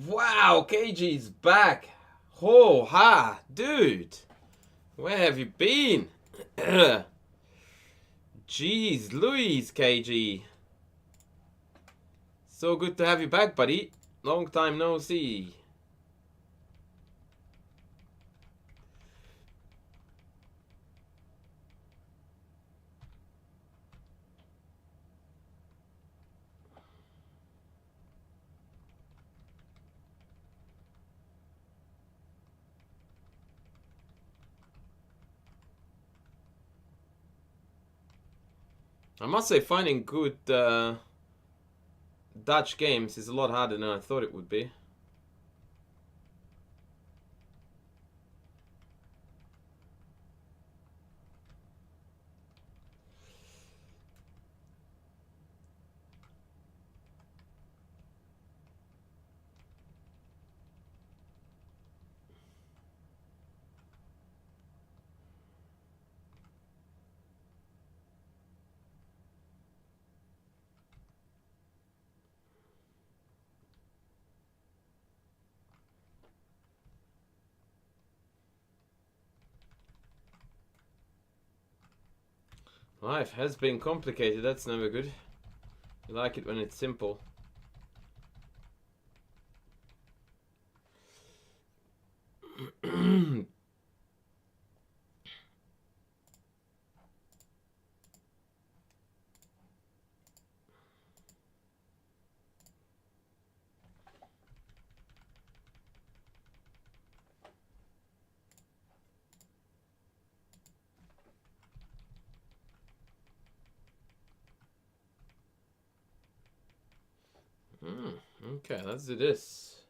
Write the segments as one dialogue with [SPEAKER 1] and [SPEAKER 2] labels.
[SPEAKER 1] Wow, KG's back. Oh, ha, dude. Where have you been? Jeez, Louise, KG. So good to have you back, buddy. Long time no see. I must say, finding good Dutch games is a lot harder than I thought it would be. Life has been complicated, that's never good. You like it when it's simple. Okay, let's do this.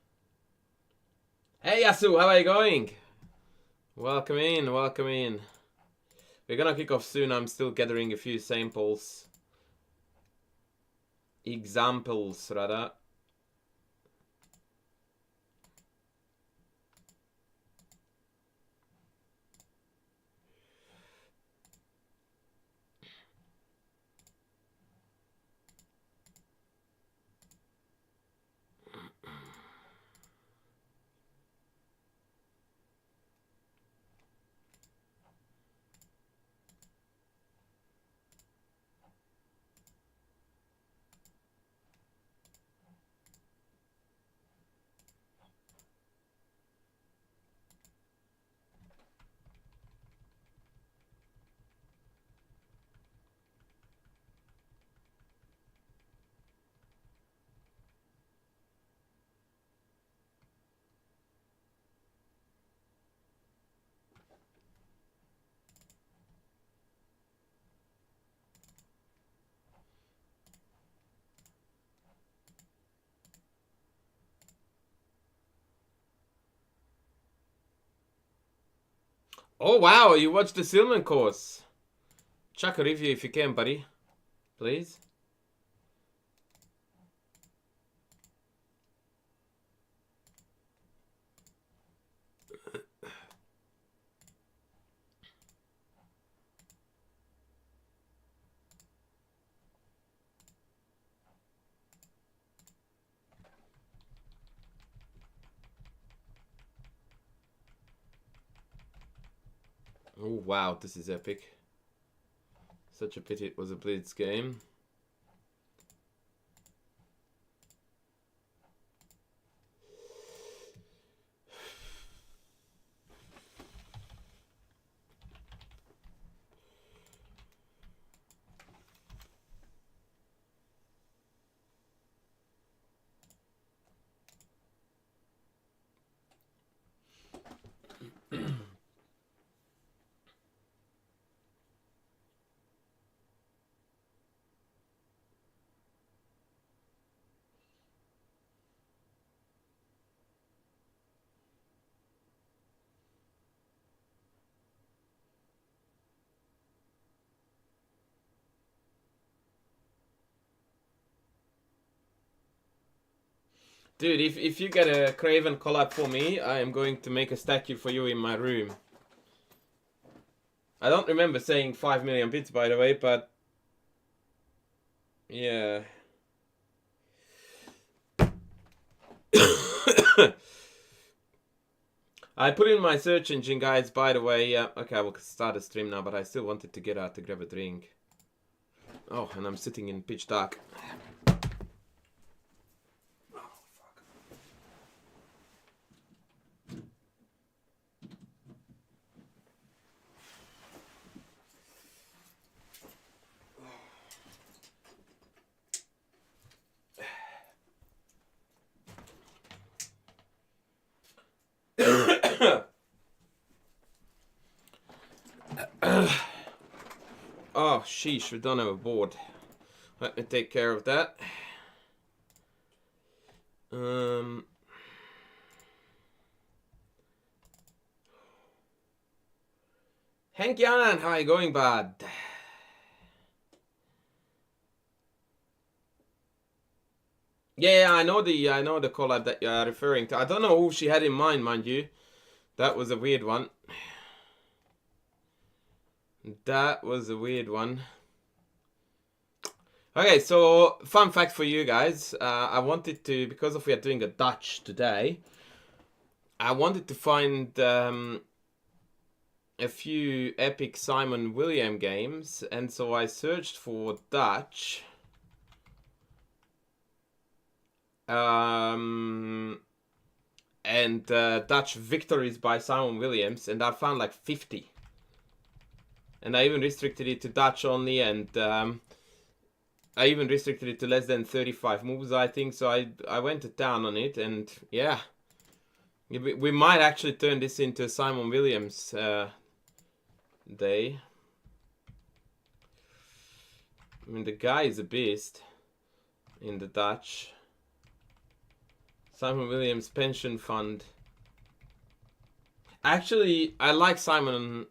[SPEAKER 1] Hey Yasu, how are you going? Welcome in, welcome in. We're gonna kick off soon. I'm still gathering a few samples. Examples, rather. Oh wow, you watched the Silman course. Chuck a review if you can, buddy. Please. Oh wow, this is epic. Such a pity it was a blitz game. Dude, if you get a Craven collab for me, I am going to make a statue for you in my room. I don't remember saying 5 million bits, by the way, but... yeah. I put in my search engine, guys, by the way. Okay, I will start a stream now, but I still wanted to get out to grab a drink. Oh, and I'm sitting in pitch dark. Oh, sheesh, we don't have a board. Let me take care of that. Hank Jan, how are you going, bud? Yeah, I know the collab that you are referring to. I don't know who she had in mind you. That was a weird one. That was a weird one. Okay, so fun fact for you guys. I wanted to, because we are doing a Dutch today, I wanted to find a few epic Simon William games, and so I searched for Dutch. And Dutch victories by Simon Williams, and I found like 50. And I even restricted it to Dutch only, and I even restricted it to less than 35 moves, I think. So I went down on it, and yeah. We might actually turn this into a Simon Williams day. I mean, the guy is a beast in the Dutch. Simon Williams pension fund. Actually, I like Simon.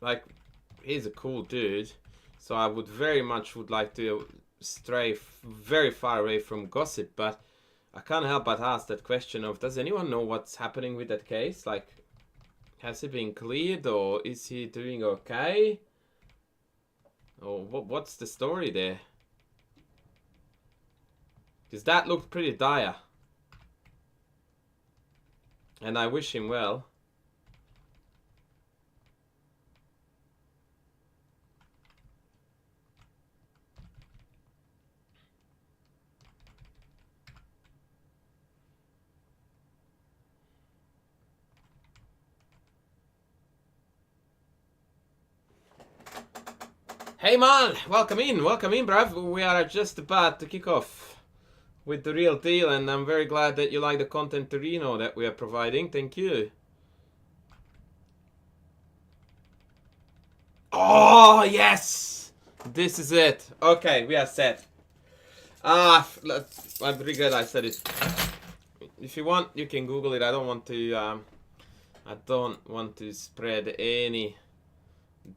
[SPEAKER 1] Like, he's a cool dude. So I would very much like to stray very far away from gossip. But I can't help but ask that question of, does anyone know what's happening with that case? Like, has he been cleared, or is he doing okay? Or what's the story there? Because that looked pretty dire. And I wish him well. Hey man, welcome in, bruv. We are just about to kick off with the real deal, and I'm very glad that you like the content to Reno that we are providing. Thank you. Oh, yes! This is it. Okay, we are set. I regret I said it. If you want, you can Google it. I don't want to spread any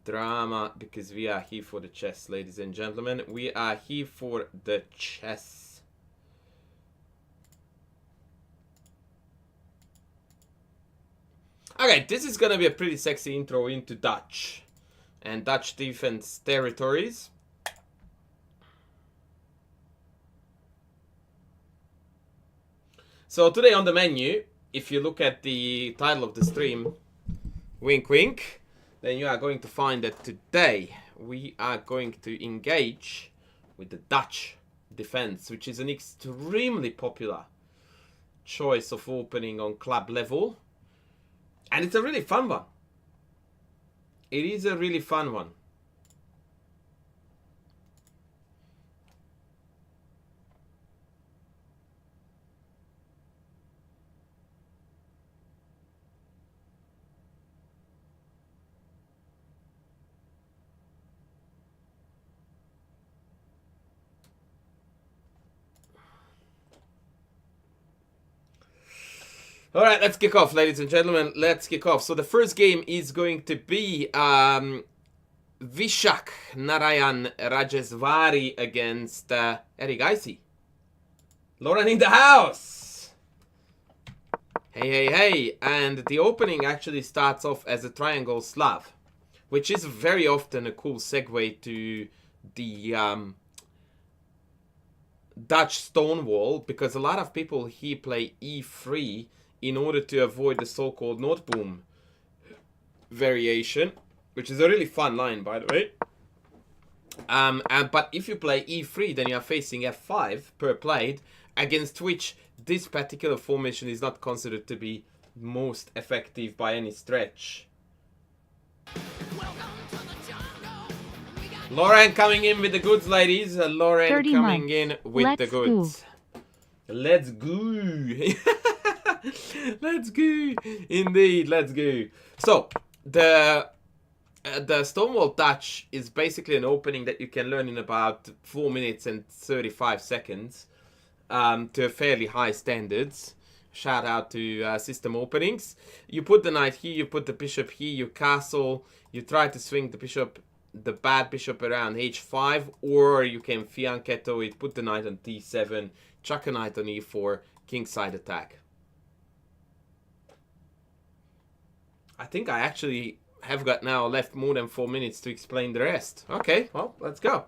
[SPEAKER 1] drama, because we are here for the chess, ladies and gentlemen. We are here for the chess. Okay, this is gonna be a pretty sexy intro into Dutch and Dutch defense territories. So today on the menu, if you look at the title of the stream, wink wink, then you are going to find that today we are going to engage with the Dutch defense, which is an extremely popular choice of opening on club level. And it's a really fun one. It is a really fun one. All right, let's kick off, ladies and gentlemen. Let's kick off. So the first game is going to be Vishak Narayan Rajeswari against Eric Icy. Lauren in the house. Hey, hey, hey. And the opening actually starts off as a triangle Slav, which is very often a cool segue to the Dutch Stonewall, because a lot of people here play e3 in order to avoid the so-called Noteboom variation, which is a really fun line, by the way. But if you play e3, then you are facing f5 per played, against which this particular formation is not considered to be most effective by any stretch. Lauren coming in with the goods, ladies. Lauren coming in with the goods. Let's go. Let's go. Indeed, let's go. So, the The Stonewall Dutch is basically an opening that you can learn in about 4 minutes and 35 seconds to fairly high standards. Shout out to system openings. You put the knight here, you put the bishop here, you castle, you try to swing the bishop, the bad bishop around h5, or you can fianchetto it, put the knight on d7, chuck a knight on e4, kingside attack. I think I actually have got now left more than 4 minutes to explain the rest. Okay, well, let's go.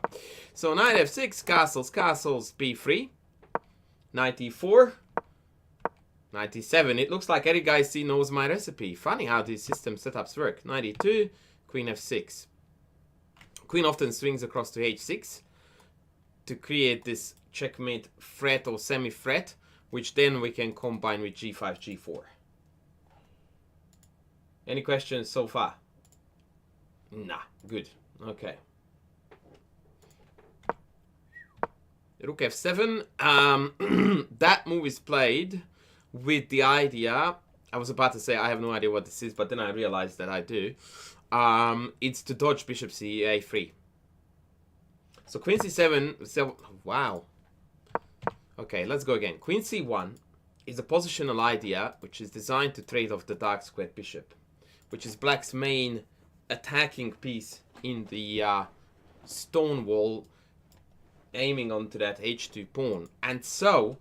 [SPEAKER 1] So knight f6, castles, castles, b3, knight e4, knight e7. It looks like every guy knows my recipe. Funny how these system setups work. Knight e2, queen f6. Queen often swings across to h6 to create this checkmate threat or semi-threat, which then we can combine with g5, g4. Any questions so far? Nah, good. Okay. Rook f7. That move is played with the idea. I was about to say I have no idea what this is, but then I realized that I do. It's to dodge bishop a3. So queen c7. So, wow. Okay, let's go again. Queen c1 is a positional idea which is designed to trade off the dark squared bishop, which is black's main attacking piece in the Stonewall, aiming onto that h2 pawn. And so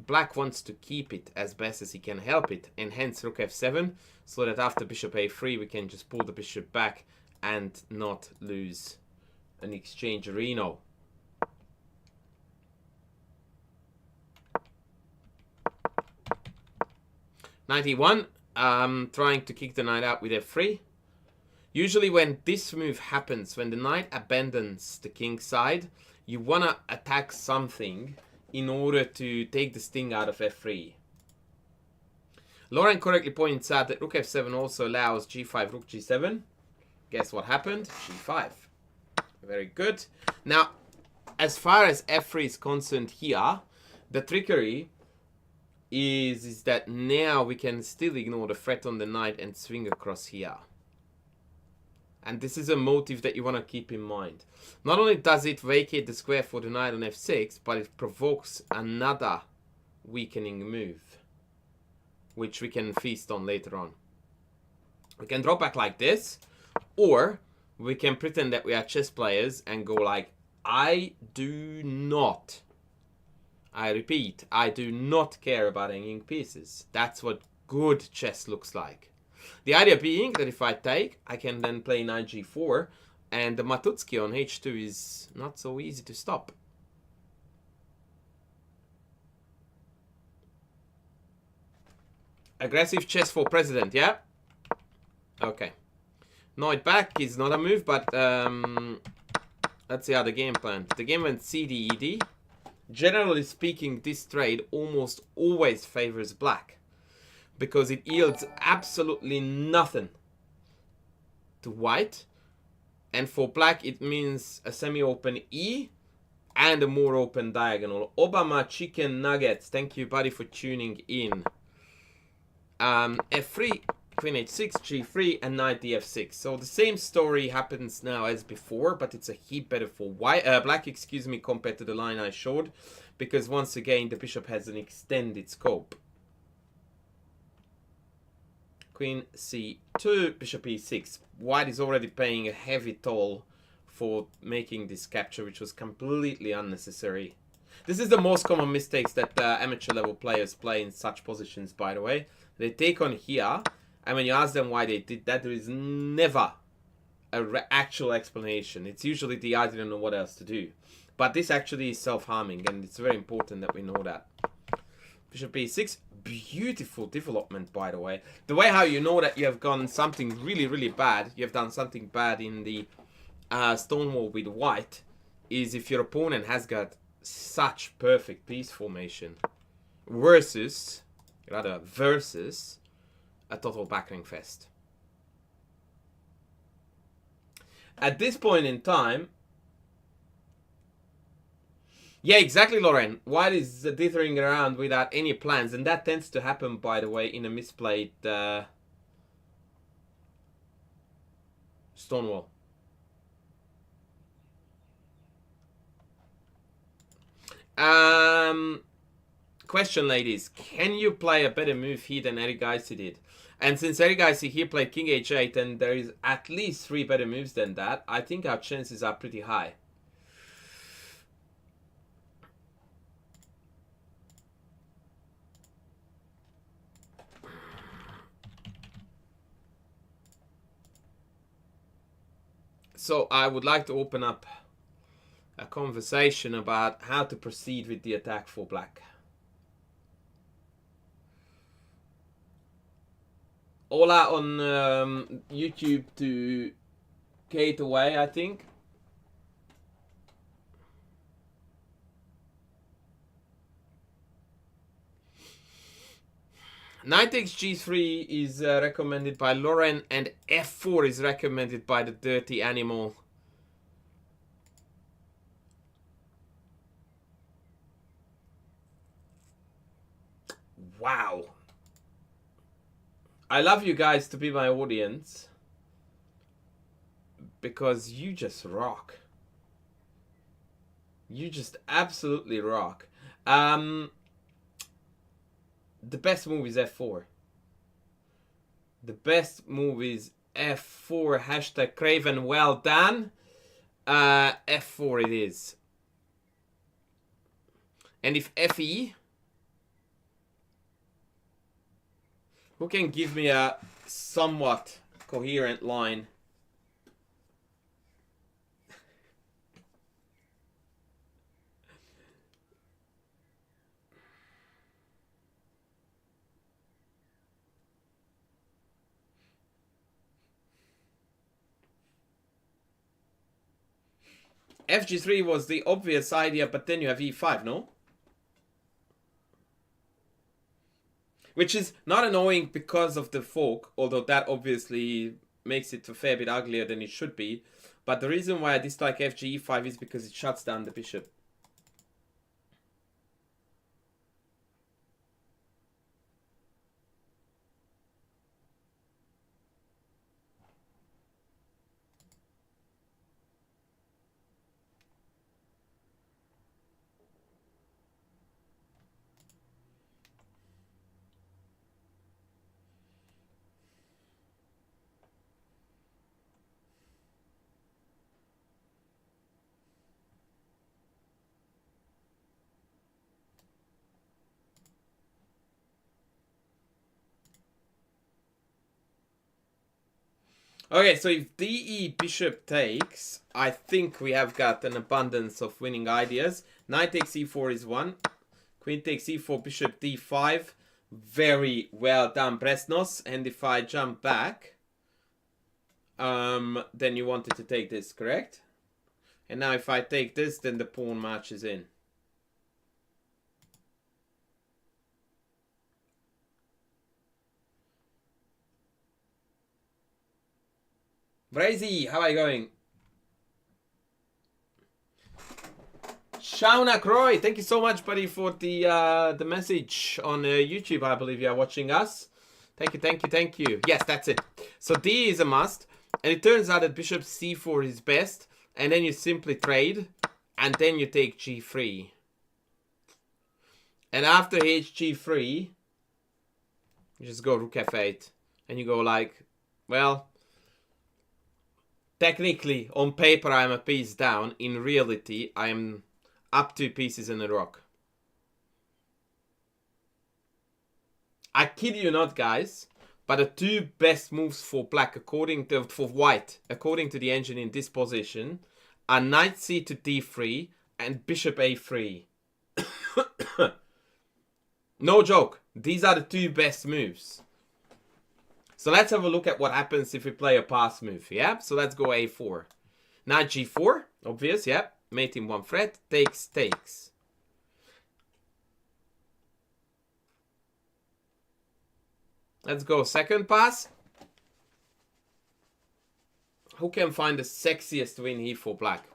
[SPEAKER 1] black wants to keep it as best as he can help it, and hence rook f7, so that after bishop a3 we can just pull the bishop back and not lose an exchange arena. Knight e1, trying to kick the knight out with f3. Usually when this move happens, when the knight abandons the king side, you want to attack something in order to take the sting out of f3. Lauren correctly points out that rook f7 also allows g5, rook g7. Guess what happened? g5. Very good. Now, as far as f3 is concerned here, the trickery is that now we can still ignore the threat on the knight and swing across here. And this is a motive that you want to keep in mind. Not only does it vacate the square for the knight on f6, but it provokes another weakening move, which we can feast on later on. We can drop back like this, or we can pretend that we are chess players and go like, I do not, I repeat, I do not care about hanging pieces. That's what good chess looks like. The idea being that if I take, I can then play knight g4, and the Matutsky on h2 is not so easy to stop. Aggressive chess for president, yeah? Okay. Knight back is not a move, but let's see how the game planned. The game went cd, ed. Generally speaking, this trade almost always favors black, because it yields absolutely nothing to white. And for black, it means a semi-open E and a more open diagonal. Obama Chicken Nuggets, thank you, buddy, for tuning in. F3, Queen H6, G3, and Knight DF6. So the same story happens now as before, but it's a heap better for white, black, excuse me, compared to the line I showed, because once again, the bishop has an extended scope. Queen C2, Bishop E6. White is already paying a heavy toll for making this capture, which was completely unnecessary. This is the most common mistakes that amateur level players play in such positions, by the way. They take on here, and when you ask them why they did that, there is never an actual explanation. It's usually the I didn't know what else to do. But this actually is self-harming, and it's very important that we know that. Bishop E6, beautiful development, by the way. The way how you know that you have gone something really, really bad, you have done something bad in the Stonewall with white, is if your opponent has got such perfect piece formation versus a total backring fest. At this point in time, yeah, exactly, Lauren. White is dithering around without any plans, and that tends to happen, by the way, in a misplayed Stonewall. Question, ladies. Can you play a better move here than Eric Geisy did? And since Eric Geisy here played King H8 and there is at least 3 better moves than that, I think our chances are pretty high. So I would like to open up a conversation about how to proceed with the attack for black. Ola on YouTube to Kate away, I think. Knight takes g3 is recommended by Lauren, and f4 is recommended by the dirty animal. Wow. I love you guys to be my audience because you just rock. You just absolutely rock. The best move is f4. The best move is f4. Hashtag Craven, well done. F4 it is. And if fe... Who can give me a somewhat coherent line? FG3 was the obvious idea, but then you have E5, no? Which is not annoying because of the fork, although that obviously makes it a fair bit uglier than it should be. But the reason why I dislike FG E5 is because it shuts down the bishop. Okay, so if DE bishop takes, I think we have got an abundance of winning ideas. Knight takes E4 is 1. Queen takes E4, bishop D5. Very well done, Presnos. And if I jump back, then you wanted to take this, correct? And now if I take this, then the pawn marches in. Brazy, how are you going? Shauna Croy, thank you so much, buddy, for the message on YouTube. I believe you are watching us. Thank you, thank you, thank you. Yes, that's it. So D is a must, and it turns out that bishop C4 is best, and then you simply trade, and then you take G3. And after HG3, you just go Rook F8, and you go like, well, technically, on paper, I'm a piece down. In reality, I'm up 2 pieces in a rock. I kid you not, guys, but the 2 best moves for black, for white, according to the engine in this position, are knight c to d3 and bishop a3. No joke. These are the 2 best moves. So let's have a look at what happens if we play a pass move, yeah? So let's go a4. Knight g4, obvious, yeah. Mate in 1 threat, takes, takes. Let's go second pass. Who can find the sexiest win here for black?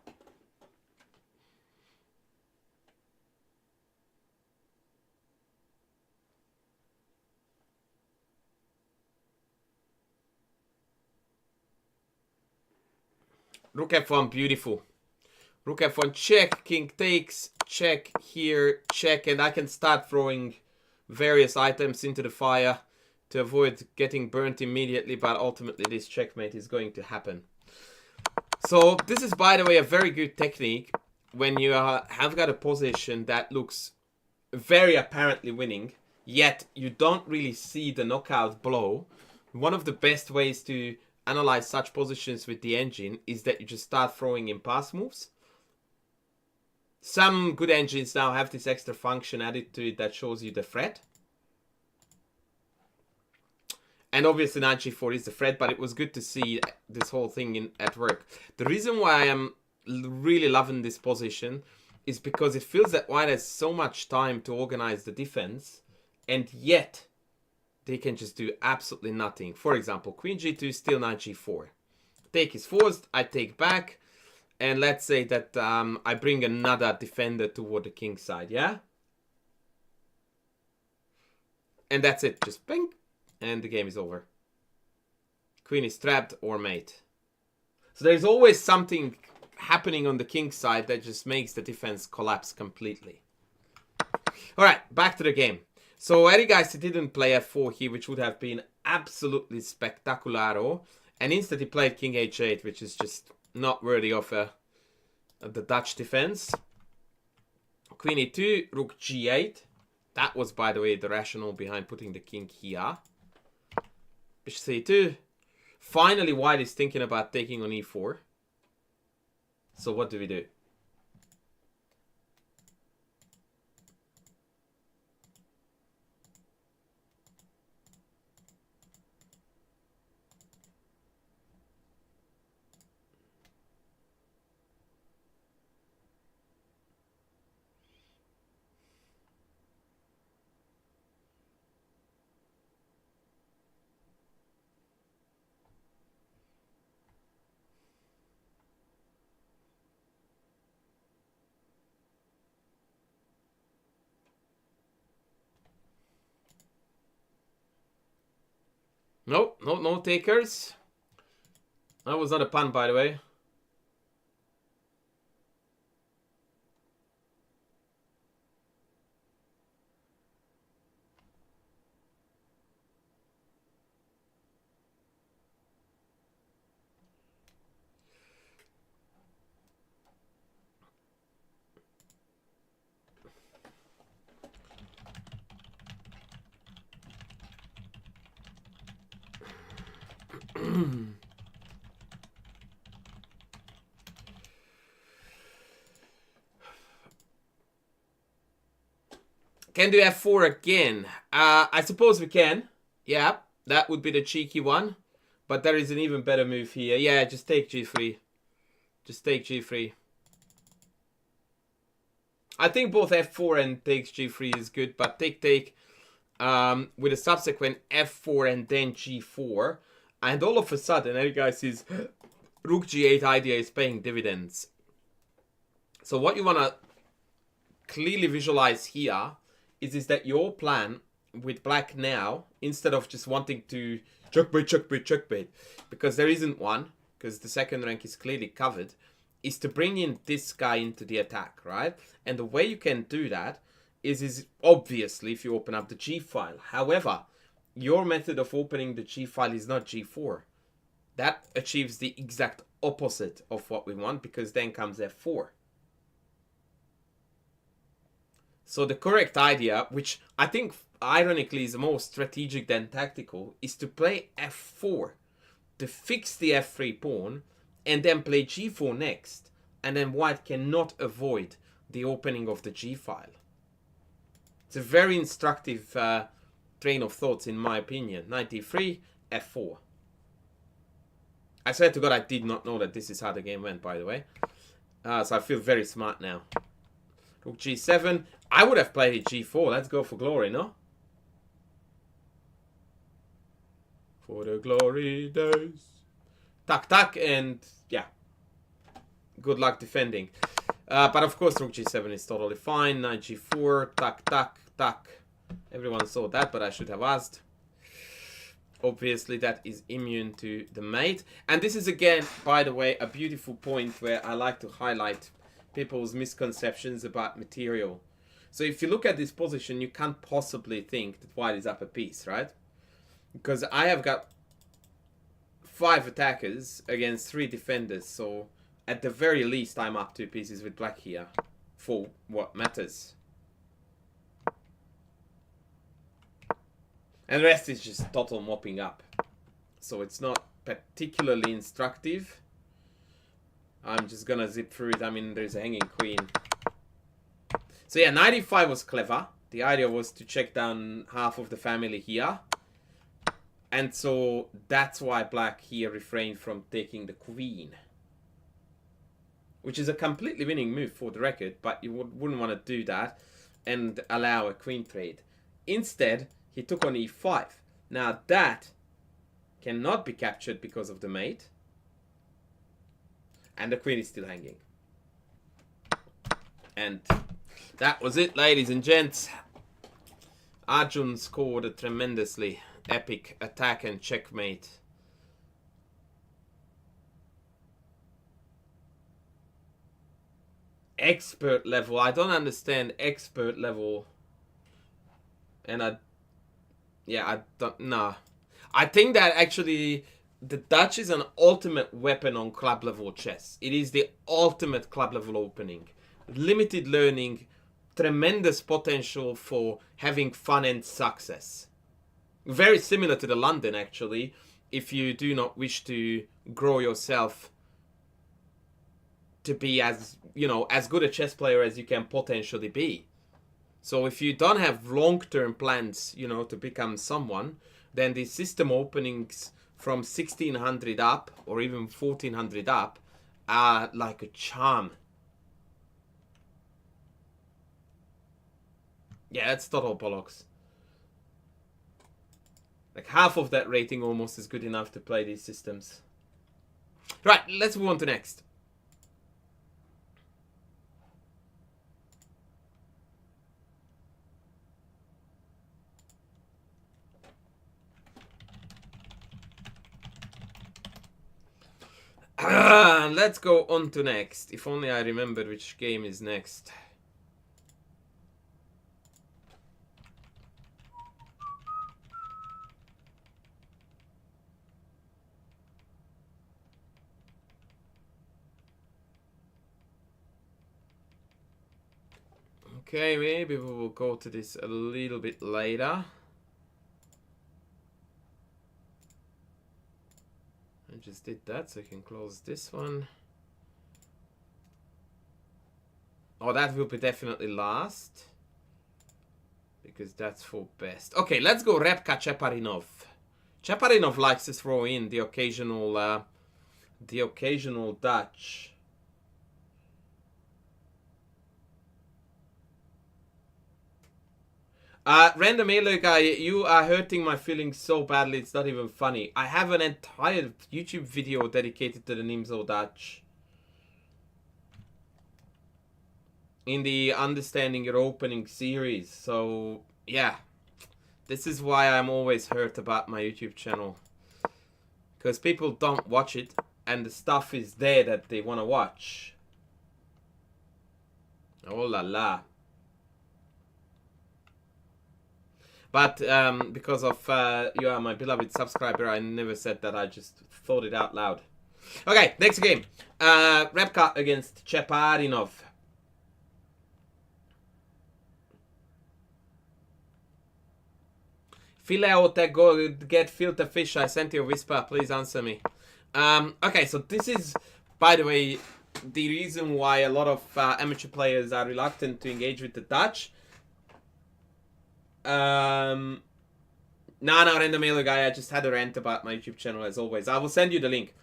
[SPEAKER 1] Rook f1, beautiful. Rook f1, check, king takes, check, here, check, and I can start throwing various items into the fire to avoid getting burnt immediately, but ultimately this checkmate is going to happen. So this is, by the way, a very good technique when you have got a position that looks very apparently winning, yet you don't really see the knockout blow. One of the best ways to analyze such positions with the engine is that you just start throwing in pass moves. Some good engines now have this extra function added to it that shows you the threat. And obviously knight g4 is the threat, but it was good to see this whole thing at work. The reason why I'm really loving this position is because it feels that white has so much time to organize the defense, and yet they can just do absolutely nothing. For example, queen g2, still knight g4. Take is forced, I take back. And let's say that I bring another defender toward the king side, yeah? And that's it, just bang, and the game is over. Queen is trapped or mate. So there's always something happening on the king side that just makes the defense collapse completely. Alright, back to the game. So Eddie guys didn't play f4 here, which would have been absolutely spectacularo. And instead he played king h8, which is just not worthy of the Dutch defense. Queen e2, rook g8. That was, by the way, the rationale behind putting the king here. Bishop c2. Finally, white is thinking about taking on e4. So what do we do? No takers. That was not a pun, by the way. Can do f4 again. I suppose we can. Yeah, that would be the cheeky one. But there is an even better move here. Yeah, just take g3. Just take g3. I think both f4 and takes g3 is good, but take with a subsequent f4 and then g4. And all of a sudden, you guys, his rook g8 idea is paying dividends. So what you want to clearly visualize here is that your plan with black now, instead of just wanting to checkmate, checkmate, checkmate, because there isn't one, because the second rank is clearly covered, is to bring in this guy into the attack, right? And the way you can do that is obviously if you open up the G file. However, your method of opening the G file is not G4. That achieves the exact opposite of what we want, because then comes F4. So the correct idea, which I think ironically is more strategic than tactical, is to play F4 to fix the F3 pawn and then play G4 next. And then white cannot avoid the opening of the G file. It's a very instructive train of thoughts in my opinion. Knight d3, f4. I swear to God I did not know that this is how the game went, by the way. So I feel very smart now. Rook g7. I would have played g4. Let's go for glory, no? For the glory days. Tuck, tuck, and yeah. Good luck defending. But of course, rook g7 is totally fine. Knight g4, tuck, tuck, tuck. Everyone saw that, but I should have asked. obviously that is immune to the mate. And this is again, by the way, a beautiful point where I like to highlight people's misconceptions about material. So if you look at this position, you can't possibly think that white is up a piece, right? Because I have got 5 attackers against 3 defenders, so at the very least I'm up 2 pieces with black here for what matters. And the rest is just total mopping up. So it's not particularly instructive. I'm just gonna zip through it. I mean, there's a hanging queen. So yeah, knight e5 was clever. The idea was to check down half of the family here. And so that's why black here refrained from taking the queen. Which is a completely winning move for the record, but you wouldn't want to do that and allow a queen trade. Instead, he took on e5. Now that cannot be captured because of the mate. And the queen is still hanging. And that was it, ladies and gents. Arjun scored a tremendously epic attack and checkmate. Expert level. I don't understand expert level. And I don't know. I think that actually the Dutch is an ultimate weapon on club level chess. It is the ultimate club level opening. Limited learning, tremendous potential for having fun and success. Very similar to the London, actually, if you do not wish to grow yourself to be as, you know, as good a chess player as you can potentially be. So if you don't have long-term plans, you know, to become someone, then the system openings from 1600 up or even 1400 up are like a charm. Yeah, that's total bollocks. Like half of that rating almost is good enough to play these systems. Right, let's move on to next. Let's go on to next. If only I remember which game is next. Okay, maybe we will go to this a little bit later. I just did that, so I can close this one. Oh, that will be definitely last. Because that's for best. Okay, let's go Repka Cheparinov. Cheparinov likes to throw in the occasional Dutch. Random Alien guy, you are hurting my feelings so badly, it's not even funny. I have an entire YouTube video dedicated to the Nimzo Dutch. In the Understanding Your Opening series. So, yeah. This is why I'm always hurt about my YouTube channel. Because people don't watch it, and the stuff is there that they want to watch. Oh la la. But because of you are my beloved subscriber, I never said that. I just thought it out loud. Okay, next game. Repka against Cheparinov. Fileo, go get filter fish. I sent you a whisper. Please answer me. Okay, so this is, by the way, the reason why a lot of amateur players are reluctant to engage with the Dutch. No, Random Alien guy, I just had a rant about my YouTube channel as always. I will send you the link.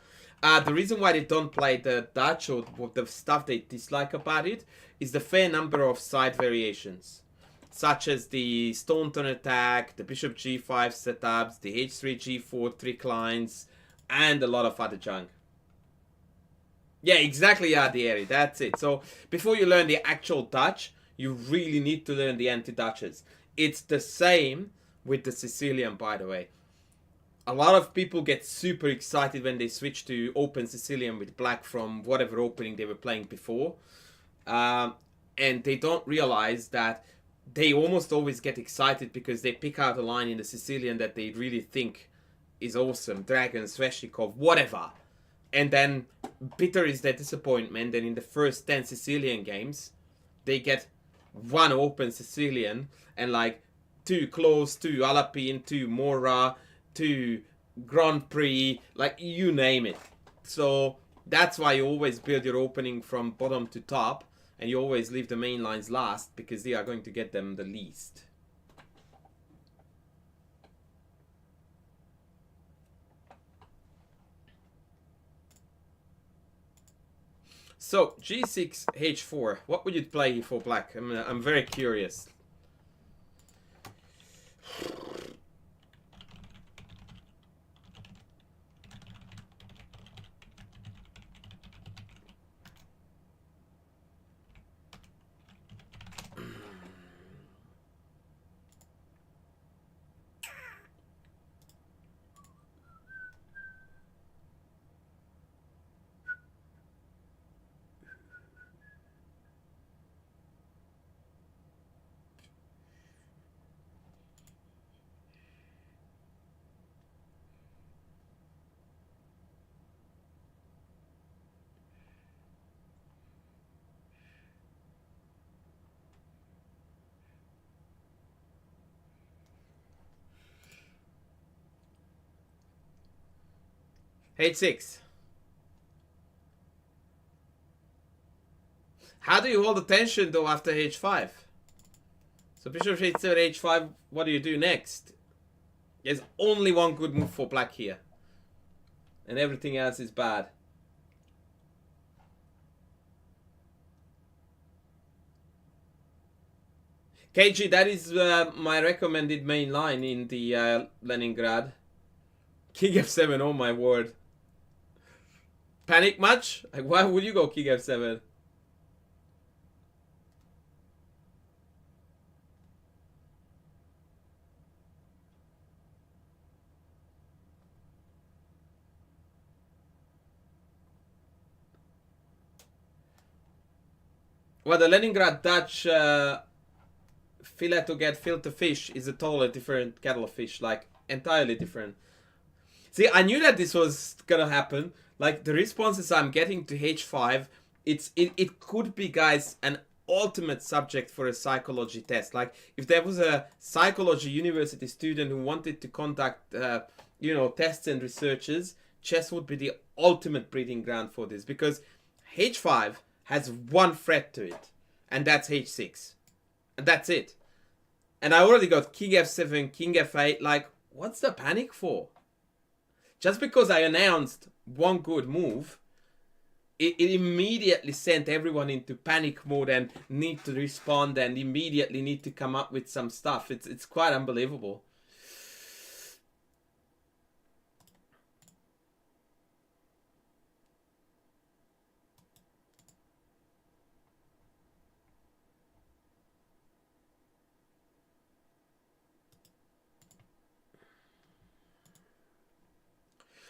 [SPEAKER 1] The reason why they don't play the Dutch or the stuff they dislike about it is the fair number of side variations. Such as the stone turn attack, the bishop g5 setups, the h3, g4 trick lines, and a lot of other junk. Yeah, exactly, Adieri, that's it. So, before you learn the actual Dutch, you really need to learn the anti-Dutches. It's the same with the Sicilian, by the way. a lot of people get super excited when they switch to open Sicilian with black from whatever opening they were playing before. And they don't realize that they almost always get excited because they pick out a line in the Sicilian that they really think is awesome. Dragon, Sveshnikov, whatever. And then bitter is their disappointment. And in the first 10 Sicilian games, they get one open Sicilian and like 2 close, 2 Alapin, 2 Mora, 2 Grand Prix, like you name it. So that's why you always build your opening from bottom to top. And you always leave the main lines last because they are going to get them the least. So, G6, H4. What would you play for black? I'm very curious. H6. How do you hold the tension though after H5? So bishop H7, H5, what do you do next? There's only one good move for black here. And everything else is bad. KG, that is my recommended main line in the Leningrad. King F7, oh my word. Panic much? Like, why would you go King F7? Well, the Leningrad Dutch fillet to get filter fish is a totally different kettle of fish, like entirely different. See, I knew that this was gonna happen. Like the responses I'm getting to H5, it could be, guys, an ultimate subject for a psychology test. Like if there was a psychology university student who wanted to conduct, you know, tests and researches, chess would be the ultimate breeding ground for this because H5 has one threat to it, and that's H6, and that's it. And I already got King F7, King F8. Like, what's the panic for? Just because I announced one good move, it immediately sent everyone into panic mode and need to respond and immediately need to come up with some stuff. It's quite unbelievable.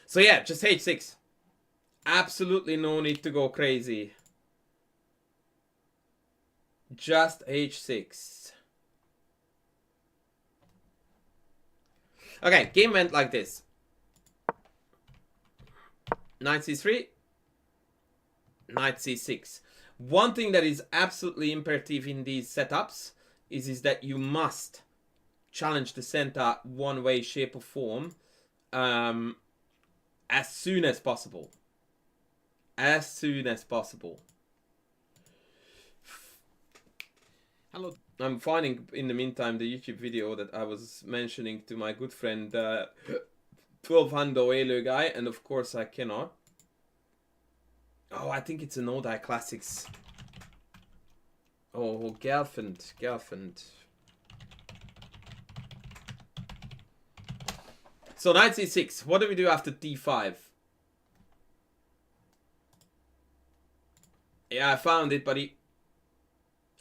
[SPEAKER 1] So yeah, just H6. Absolutely no need to go crazy. Just H6. Okay, game went like this. Knight C3. Knight C6. One thing that is absolutely imperative in these setups is that you must challenge the center one way, shape or form. As soon as possible. As soon as possible. Hello. I'm finding in the meantime the YouTube video that I was mentioning to my good friend 1200 Elo guy, and of course I cannot. Oh, I think it's an Odai Classics. Oh, Gelfand. So knight c6. What do we do after d5? Yeah, I found it, buddy.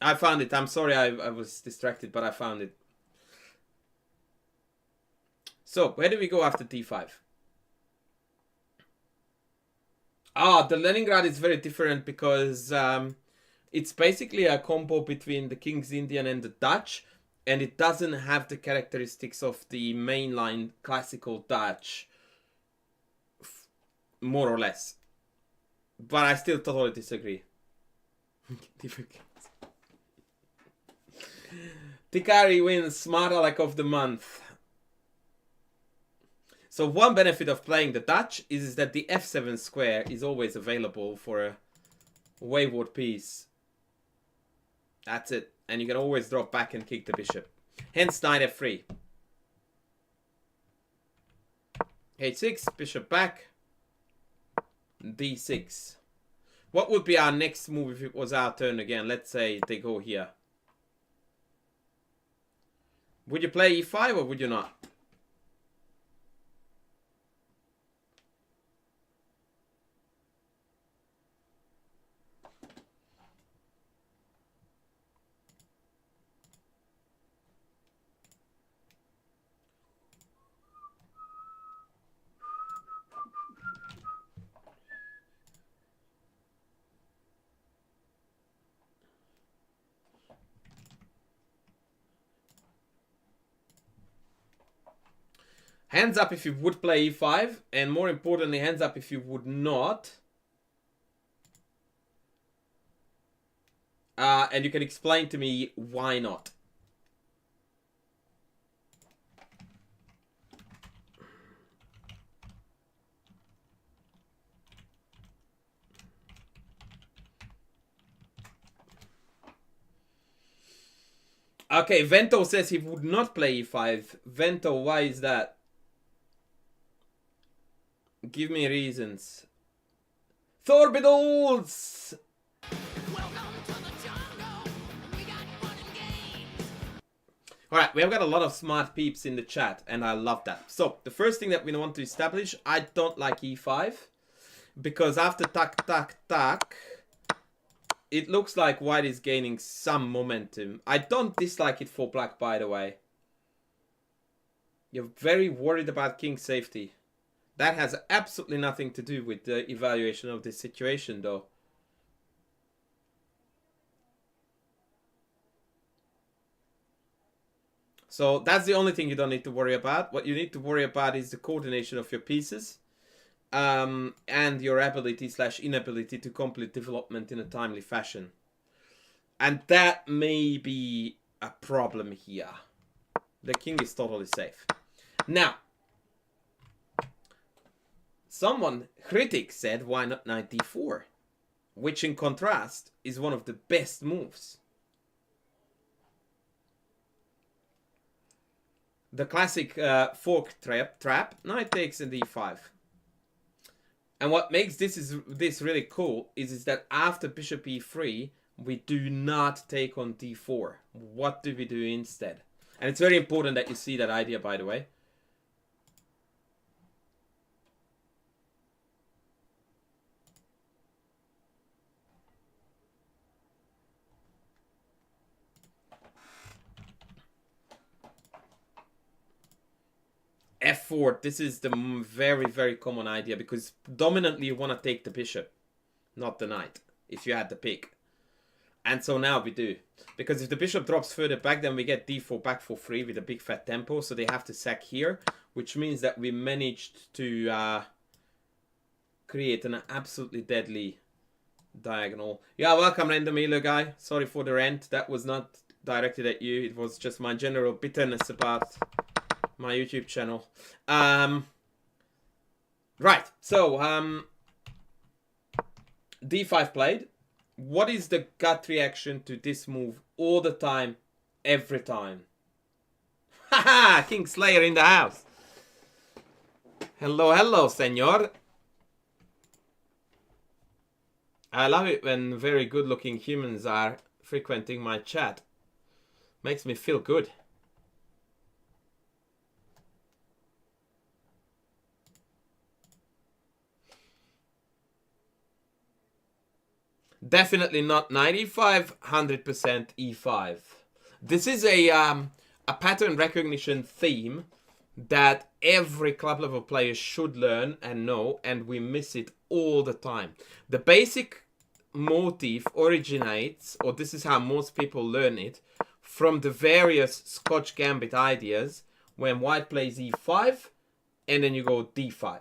[SPEAKER 1] I found it. I'm sorry I was distracted, but I found it. So, where do we go after d5? Ah, the Leningrad is very different because it's basically a combo between the King's Indian and the Dutch, and it doesn't have the characteristics of the mainline classical Dutch, more or less. But I still totally disagree. Tikari wins Smart Aleck of the Month. So one benefit of playing the Dutch is that the f7 square is always available for a wayward piece. That's it. And you can always drop back and kick the bishop. Hence knight f3. h6, bishop back. d6. What would be our next move if it was our turn again? Let's say they go here. Would you play e5 or would you not? Hands up if you would play e5, and more importantly, hands up if you would not. And you can explain to me why not. Okay, Vento says he would not play e5. Vento, why is that? Give me reasons. Thorbiddles! Alright, we have got a lot of smart peeps in the chat, and I love that. So, the first thing that we want to establish, I don't like e5. Because after tak, tak, tak, it looks like white is gaining some momentum. I don't dislike it for black, by the way. You're very worried about king safety. That has absolutely nothing to do with the evaluation of this situation, though. So that's the only thing you don't need to worry about. What you need to worry about is the coordination of your pieces. And your ability/inability to complete development in a timely fashion. And that may be a problem here. The king is totally safe. Now, someone, critic, said, why not knight d4? Which, in contrast, is one of the best moves. The classic fork trap, knight takes and d5. And what makes this really cool is that after bishop e3, we do not take on d4. What do we do instead? And it's very important that you see that idea, by the way. f4, this is the very, very common idea, because dominantly you want to take the bishop, not the knight, if you had the pick. And so now we do. Because if the bishop drops further back, then we get d4 back for free with a big fat tempo, so they have to sack here, which means that we managed to create an absolutely deadly diagonal. Yeah, welcome Random Healer guy. Sorry for the rant, that was not directed at you, it was just my general bitterness about my YouTube channel. Right, so d5 played. What is the gut reaction to this move all the time, every time? Haha, King Slayer in the house. Hello, hello, senor. I love it when very good-looking humans are frequenting my chat. Makes me feel good. Definitely not 95, 100% e5. This is a pattern recognition theme that every club level player should learn and know, and we miss it all the time. The basic motif originates, or this is how most people learn it, from the various Scotch Gambit ideas when white plays e5 and then you go d5.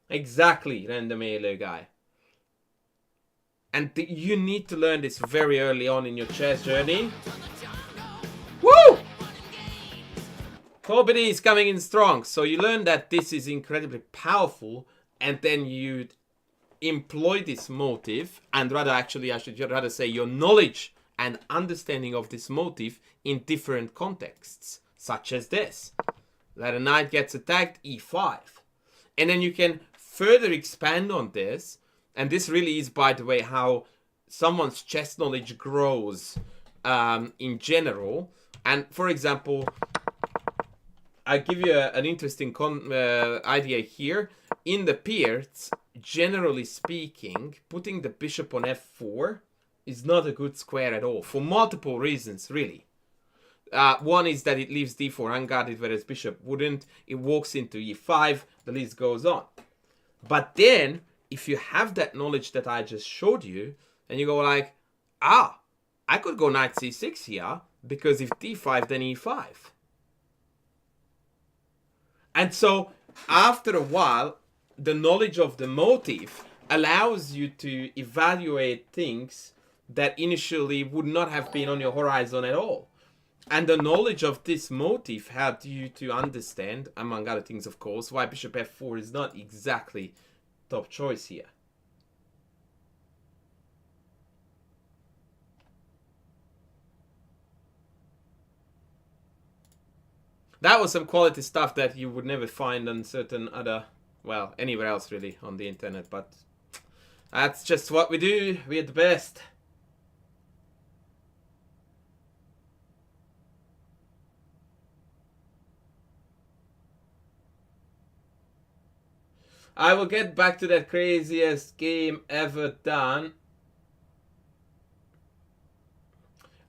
[SPEAKER 1] Exactly, Randomelo guy. And you need to learn this very early on in your chess journey. Woo! Kobidi is coming in strong. So you learn that this is incredibly powerful, and then you employ this motive, and rather actually I should rather say your knowledge and understanding of this motive in different contexts, such as this. That a knight gets attacked, e5. And then you can further expand on this, and this really is, by the way, how someone's chess knowledge grows in general. And for example, I'll give you an interesting idea here. In the Peers, generally speaking, putting the bishop on f4 is not a good square at all, for multiple reasons, really. One is that it leaves d4 unguarded, whereas bishop wouldn't. It walks into e5, the list goes on. But then, if you have that knowledge that I just showed you, and you go like, I could go knight c6 here, because if d5, then e5. And so, after a while, the knowledge of the motif allows you to evaluate things that initially would not have been on your horizon at all. And the knowledge of this motif helped you to understand, among other things of course, why bishop f4 is not exactly top choice here. That was some quality stuff that you would never find on certain other, well, anywhere else really on the internet, but that's just what we do. We're the best. I will get back to that craziest game ever done.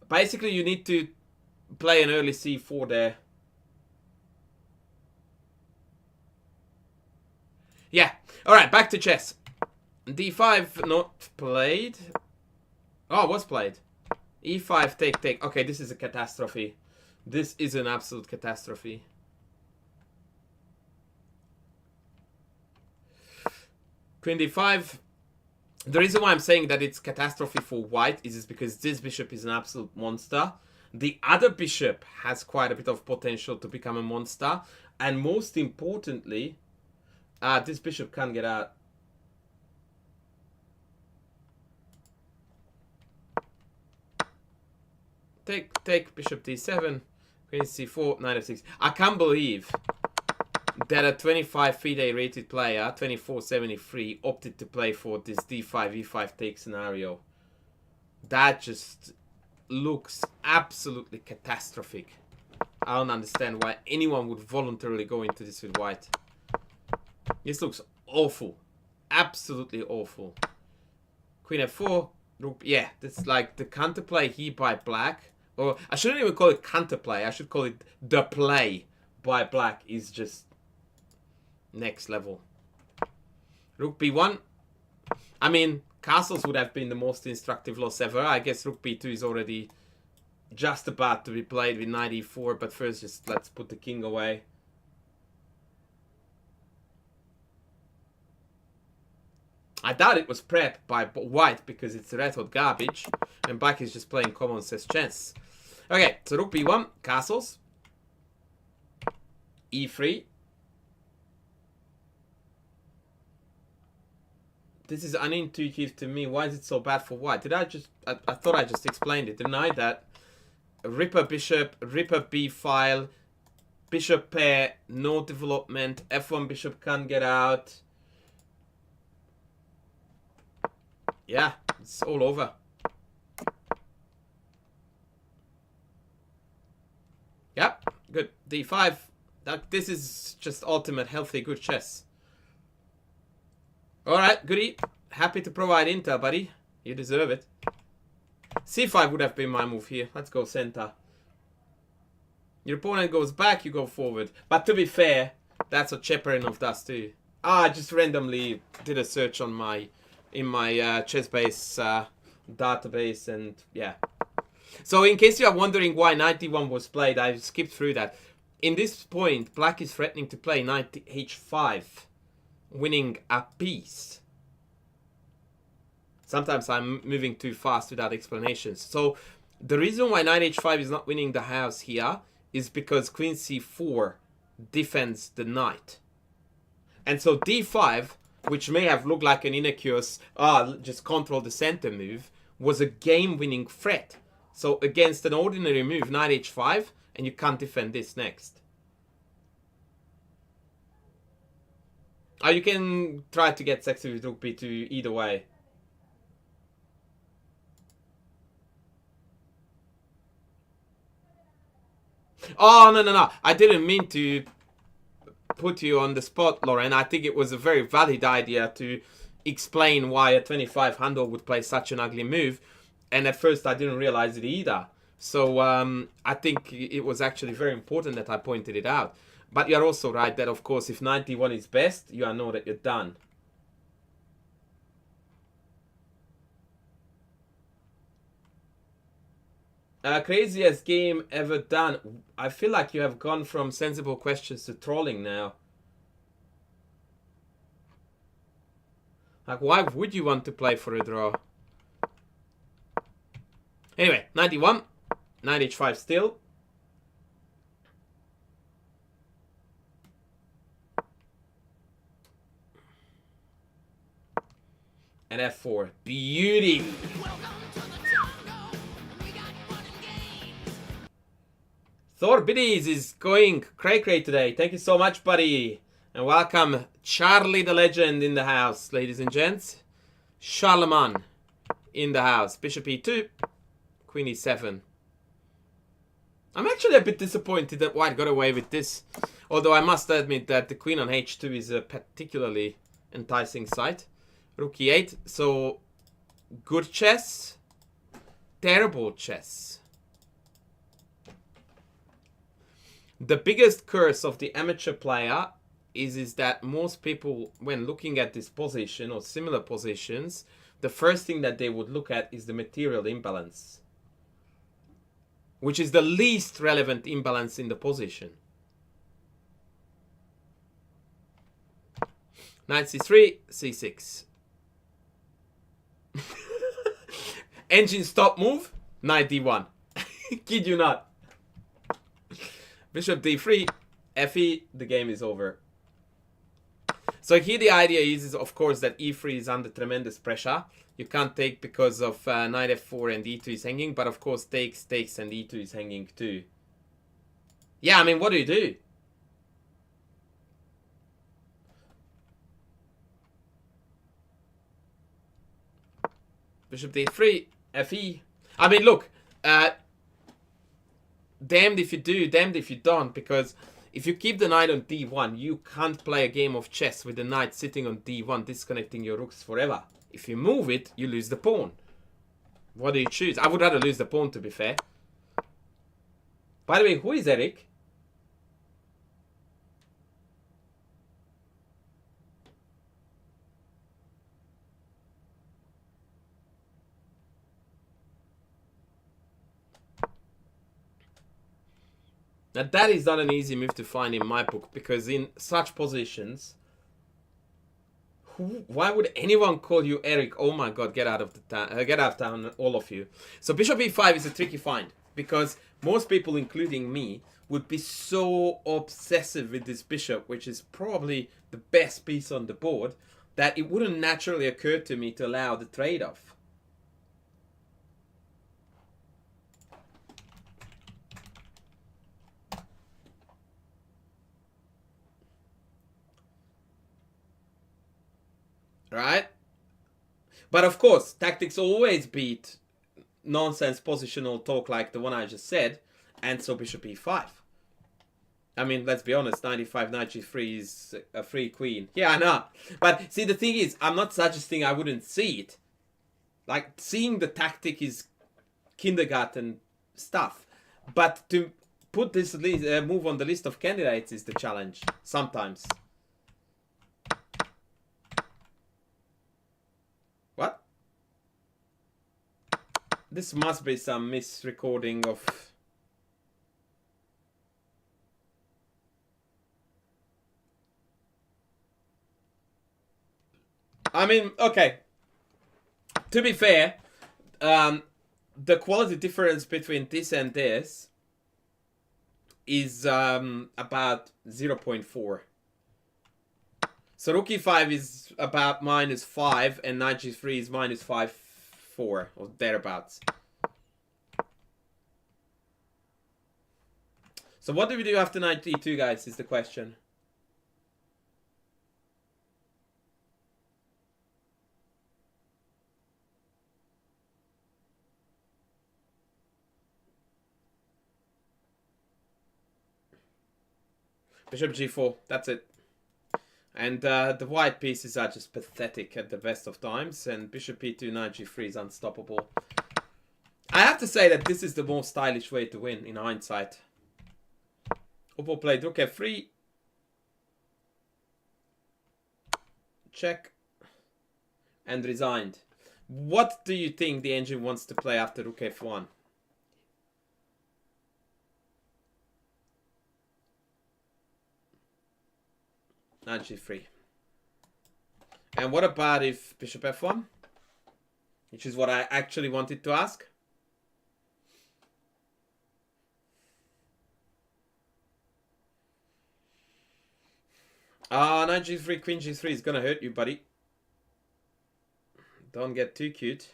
[SPEAKER 1] Basically, you need to play an early c4 there. Yeah. Alright, back to chess. d5 not played. Oh, was played. e5 take. Okay, this is a catastrophe. This is an absolute catastrophe. Queen d5. The reason why I'm saying that it's catastrophe for white is because this bishop is an absolute monster. The other bishop has quite a bit of potential to become a monster. And most importantly, this bishop can't get out. Take bishop d7, queen c4, knight f6. I can't believe that a 25 FIDE rated player, 2473, opted to play for this d5, e5 take scenario. That just looks absolutely catastrophic. I don't understand why anyone would voluntarily go into this with white. This looks awful. Absolutely awful. Queen f4. Yeah, that's like the counterplay here by black. Or I shouldn't even call it counterplay. I should call it the play by black is just next level. Rook b1. I mean, castles would have been the most instructive loss ever. I guess rook b2 is already just about to be played with knight e4. But first, just let's put the king away. I doubt it was prepped by white because it's red hot garbage. And black is just playing common sense chess. Okay, so rook b1, castles. e3. This is unintuitive to me. Why is it so bad for white? Did I just... I thought I just explained it. Deny that. Ripper bishop, ripper b file. Bishop pair, no development. f1 bishop can't get out. Yeah, it's all over. Yep, good. d5. This is just ultimate healthy good chess. Alright, goody. Happy to provide intel, buddy. You deserve it. c5 would have been my move here. Let's go center. Your opponent goes back, you go forward. But to be fair, that's what Cheparinov does too. I just randomly did a search on my ChessBase database, and yeah. So in case you are wondering why knight d1 was played, I skipped through that. In this point, black is threatening to play knight h5, winning a piece. Sometimes I'm moving too fast without explanations. So the reason why knight h5 is not winning the house here is because queen c4 defends the knight. And so d5, which may have looked like an innocuous, just control the center move, was a game-winning threat. So against an ordinary move, knight h5, and you can't defend this next. You can try to get sexy with rook b2 either way. Oh, no. I didn't mean to put you on the spot, Lauren. I think it was a very valid idea to explain why a 25 handle would play such an ugly move. And at first I didn't realize it either. So I think it was actually very important that I pointed it out. But you're also right that, of course, if knight d1 is best, you know that you're done. Craziest game ever done. I feel like you have gone from sensible questions to trolling now. Like, why would you want to play for a draw? Anyway, 91. Knight h5 still. And f4. Beauty. Thor Biddies is going cray-cray today. Thank you so much, buddy. And welcome Charlie the Legend in the house, ladies and gents. Charlemagne in the house. Bishop e2. Queen e7. I'm actually a bit disappointed that white got away with this. Although I must admit that the queen on h2 is a particularly enticing sight. Rook e8. So, good chess. Terrible chess. The biggest curse of the amateur player is that most people, when looking at this position or similar positions, the first thing that they would look at is the material imbalance, which is the least relevant imbalance in the position. Knight c3, c6. Engine stop move, knight d1. Kid you not. Bishop d3, fe, the game is over. So here the idea is of course that e3 is under tremendous pressure. You can't take because of knight f4 and e2 is hanging, but of course takes, and e2 is hanging too. Yeah, I mean, what do you do? Bishop d3, fe. I mean, look, damned if you do, damned if you don't, because if you keep the knight on d1, you can't play a game of chess with the knight sitting on d1, disconnecting your rooks forever. If you move it, you lose the pawn. What do you choose? I would rather lose the pawn, to be fair. By the way, who is Eric? Now that is not an easy move to find in my book, because in such positions, why would anyone call you Eric? Oh my god, get out of the town, get out of town, all of you. So bishop e5 is a tricky find, because most people, including me, would be so obsessive with this bishop, which is probably the best piece on the board, that it wouldn't naturally occur to me to allow the trade-off. Right? But of course, tactics always beat nonsense positional talk like the one I just said, and so bishop e5. I mean, let's be honest, 95 knight g3 is a free queen. Yeah, I know. But see, the thing is, I'm not suggesting I wouldn't see it. Like, seeing the tactic is kindergarten stuff. But to put this move on the list of candidates is the challenge. Sometimes. What? This must be some misrecording of... I mean, okay. To be fair, the quality difference between this and this is about 0.4. So rook e5 is about -5 and knight g3 is -5, 4 or thereabouts. So what do we do after knight d2, guys, is the question. Bishop g4, that's it. And the white pieces are just pathetic at the best of times. And bishop e2, knight g3 is unstoppable. I have to say that this is the most stylish way to win in hindsight. Oppo played rook f3. Check. And resigned. What do you think the engine wants to play after rook f1? Knight g3. And what about if bishop f1? Which is what I actually wanted to ask. Knight g3, queen g3 is gonna hurt you, buddy. Don't get too cute.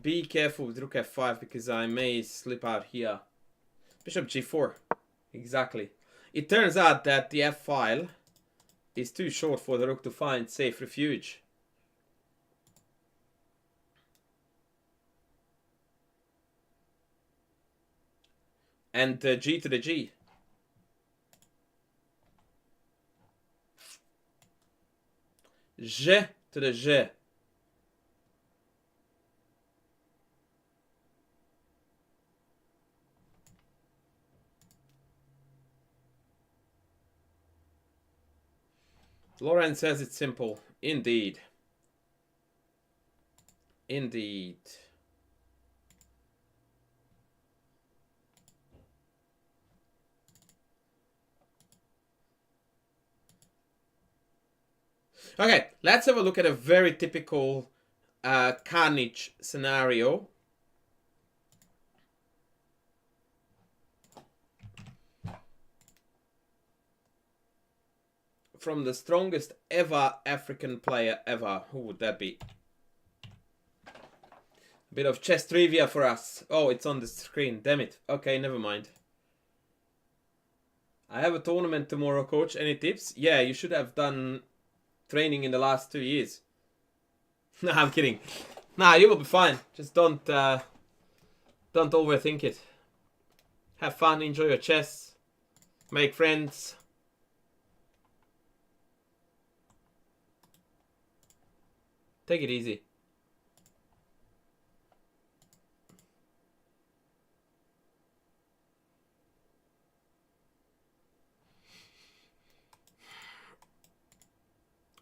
[SPEAKER 1] Be careful with rook f5 because I may slip out here. Bishop g4. Exactly. It turns out that the f file is too short for the rook to find safe refuge. And g to the g. G to the g. Lauren says it's simple. Indeed. Indeed. Okay, let's have a look at a very typical carnage scenario. From the strongest ever African player ever. Who would that be? A bit of chess trivia for us. Oh, it's on the screen. Damn it. Okay, never mind. I have a tournament tomorrow, coach. Any tips? Yeah, you should have done training in the last 2 years. No, I'm kidding. Nah, you will be fine. Just don't overthink it. Have fun, enjoy your chess, make friends. Take it easy.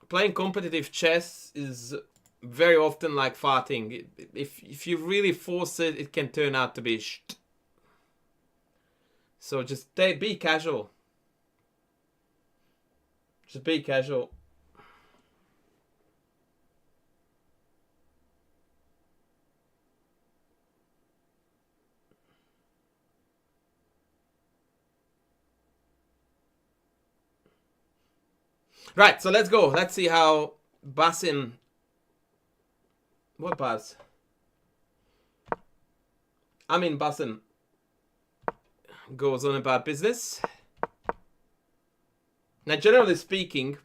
[SPEAKER 1] Playing competitive chess is very often like farting. If you really force it, it can turn out to be shit. So just be casual. Just be casual. Right, so let's go. Let's see how Basim... What Bas? I mean Basim goes on about business. Now, generally speaking,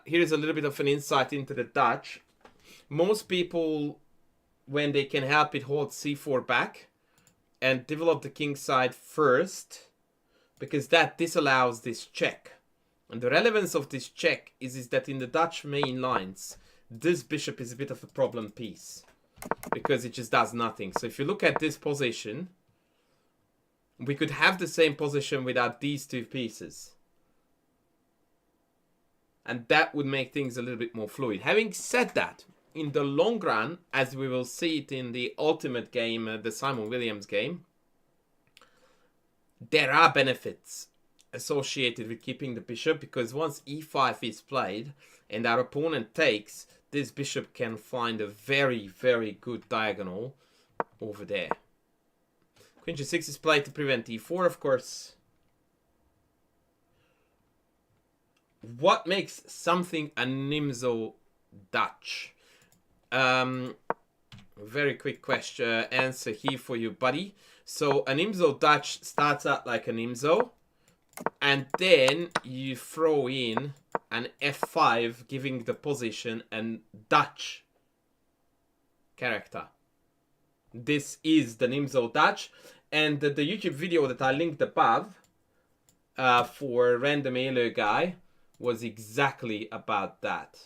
[SPEAKER 1] here's a little bit of an insight into the Dutch. Most people, when they can help it, hold c4 back and develop the king side first, because that disallows this check. And the relevance of this check is that in the Dutch main lines, this bishop is a bit of a problem piece. Because it just does nothing. So if you look at this position, we could have the same position without these two pieces. And that would make things a little bit more fluid. Having said that, in the long run, as we will see it in the ultimate game, the Simon Williams game, there are benefits associated with keeping the bishop, because once e5 is played and our opponent takes, this bishop can find a very, very good diagonal over there. Queen g6 is played to prevent e4, of course. What makes something a Nimzo Dutch? Very quick question, answer here for you, buddy. So a Nimzo Dutch starts out like a Nimzo, and then you throw in an f5, giving the position a Dutch character. This is the Nimzo Dutch, and the YouTube video that I linked above for Random Elo guy was exactly about that.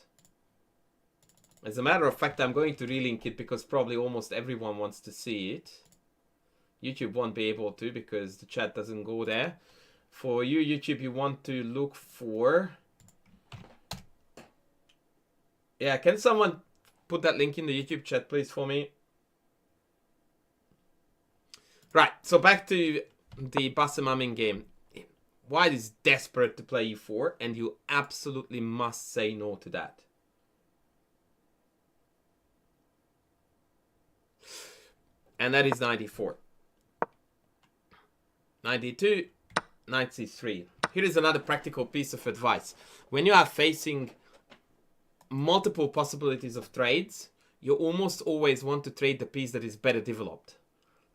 [SPEAKER 1] As a matter of fact, I'm going to relink it because probably almost everyone wants to see it. YouTube won't be able to because the chat doesn't go there. For you, YouTube, you want to look for... Yeah, can someone put that link in the YouTube chat, please, for me? Right, so back to the Basemamin game. White is desperate to play e4, and you absolutely must say no to that. And that is 94. 92, knight c3. Here is another practical piece of advice. When you are facing multiple possibilities of trades, you almost always want to trade the piece that is better developed,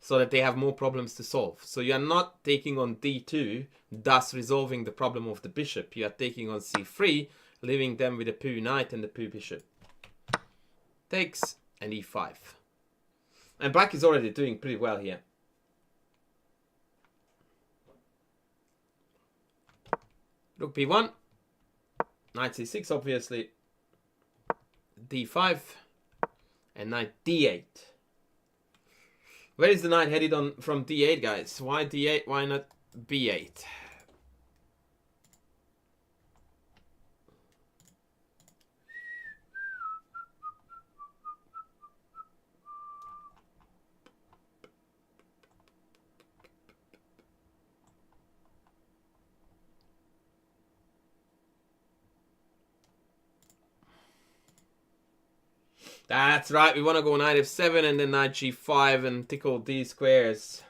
[SPEAKER 1] so that they have more problems to solve. So you are not taking on d2, thus resolving the problem of the bishop. You are taking on c3, leaving them with a poo knight and the poo bishop. Takes and e5. And black is already doing pretty well here. Rook b1, knight c6 obviously, d5, and knight d8. Where is the knight headed on from d8, guys? Why d8? Why not b8? That's right, we want to go knight f7 and then knight g5 and tickle these squares.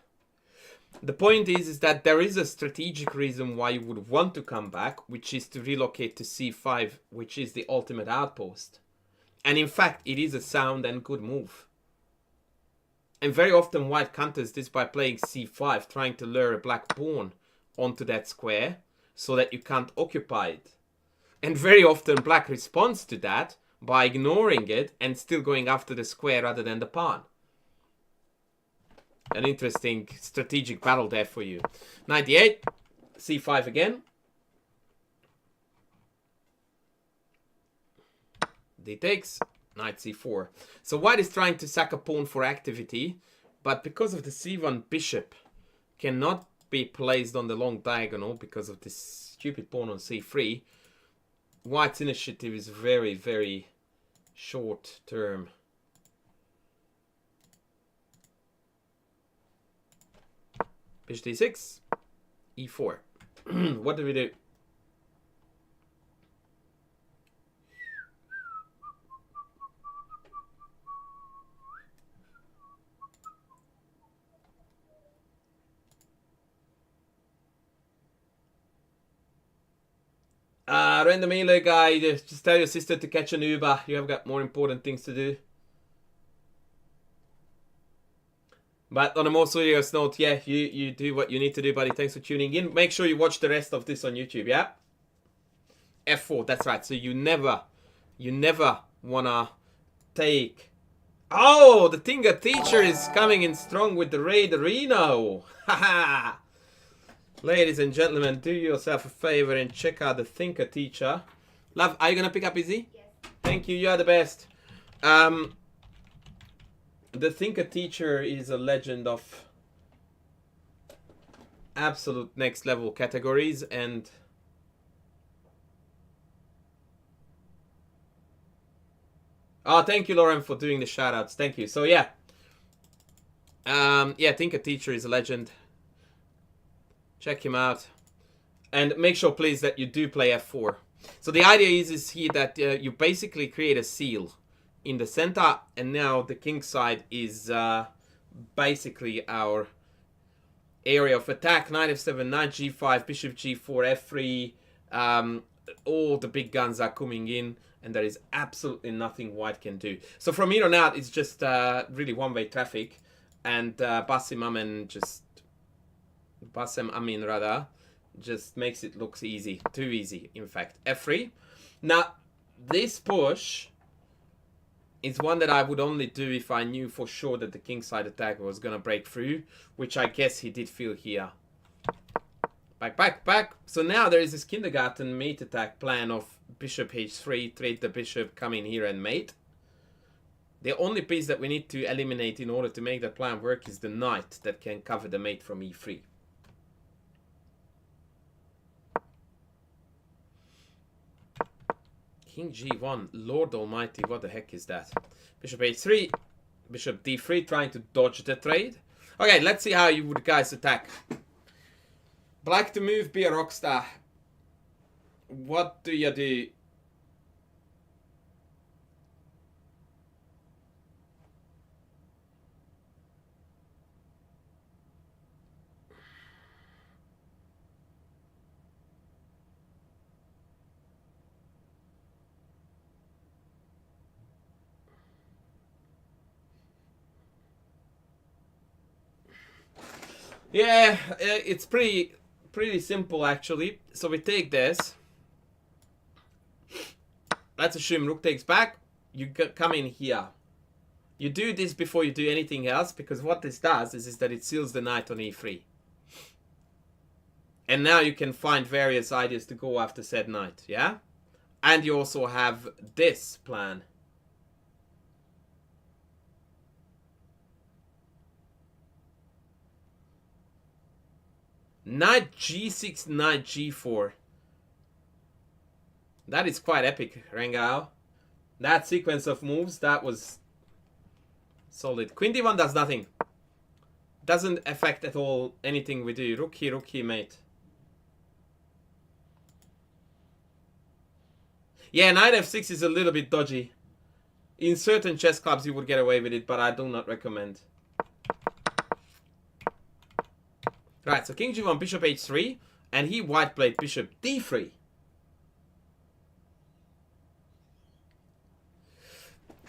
[SPEAKER 1] The point is that there is a strategic reason why you would want to come back, which is to relocate to c5, which is the ultimate outpost. And in fact, it is a sound and good move. And very often white counters this by playing c5, trying to lure a black pawn onto that square so that you can't occupy it. And very often black responds to that by ignoring it and still going after the square rather than the pawn. An interesting strategic battle there for you. 98, c5 again. D takes, knight c4. So white is trying to sack a pawn for activity, but because of the c1 bishop cannot be placed on the long diagonal because of this stupid pawn on c3, white's initiative is very, very short term. Bishop d6, e4. What do we do? Random Elo guy, just tell your sister to catch an Uber. You have got more important things to do. But on a more serious note, yeah, you do what you need to do, buddy. Thanks for tuning in. Make sure you watch the rest of this on YouTube, yeah? F4, that's right. So you never wanna take... Oh, the Tinga teacher is coming in strong with the Raid Reno. Haha. Ladies and gentlemen, do yourself a favor and check out the Thinker Teacher. Love, are you gonna pick up Izzy?
[SPEAKER 2] Yes.
[SPEAKER 1] Thank you, you are the best. The Thinker Teacher is a legend of absolute next level categories, and oh, thank you, Lauren, for doing the shoutouts. Thank you. So yeah, yeah, Thinker Teacher is a legend. Check him out, and make sure, please, that you do play f4. So the idea is here that you basically create a seal in the center, and now the king side is basically our area of attack. Knight f7, knight g5, bishop g4, f3. All the big guns are coming in, and there is absolutely nothing white can do. So from here on out, it's just really one-way traffic, and Bassem Amin rather just makes it look easy, too easy, in fact. f3. Now, this push is one that I would only do if I knew for sure that the kingside attack was gonna break through, which I guess he did feel here. Back, back, back. So now there is this kindergarten mate attack plan of bishop h3, trade the bishop, come in here and mate. The only piece that we need to eliminate in order to make that plan work is the knight that can cover the mate from e3. King g1, Lord Almighty, what the heck is that? Bishop h3, bishop d3, trying to dodge the trade. Okay, let's see how you would guys attack. Black to move, be a rockstar. What do you do? Yeah, it's pretty simple actually. So we take this. Let's assume rook takes back. You come in here. You do this before you do anything else, because what this does is that it seals the knight on e3. And now you can find various ideas to go after said knight, yeah? And you also have this plan. Knight g6, knight g4. That is quite epic, Rengao. That sequence of moves, that was solid. Queen d1 does nothing. Doesn't affect at all anything we do. Rook here, mate. Yeah, knight f6 is a little bit dodgy. In certain chess clubs you would get away with it, but I do not recommend. Right, so king g1, bishop h3, and he white played bishop d3.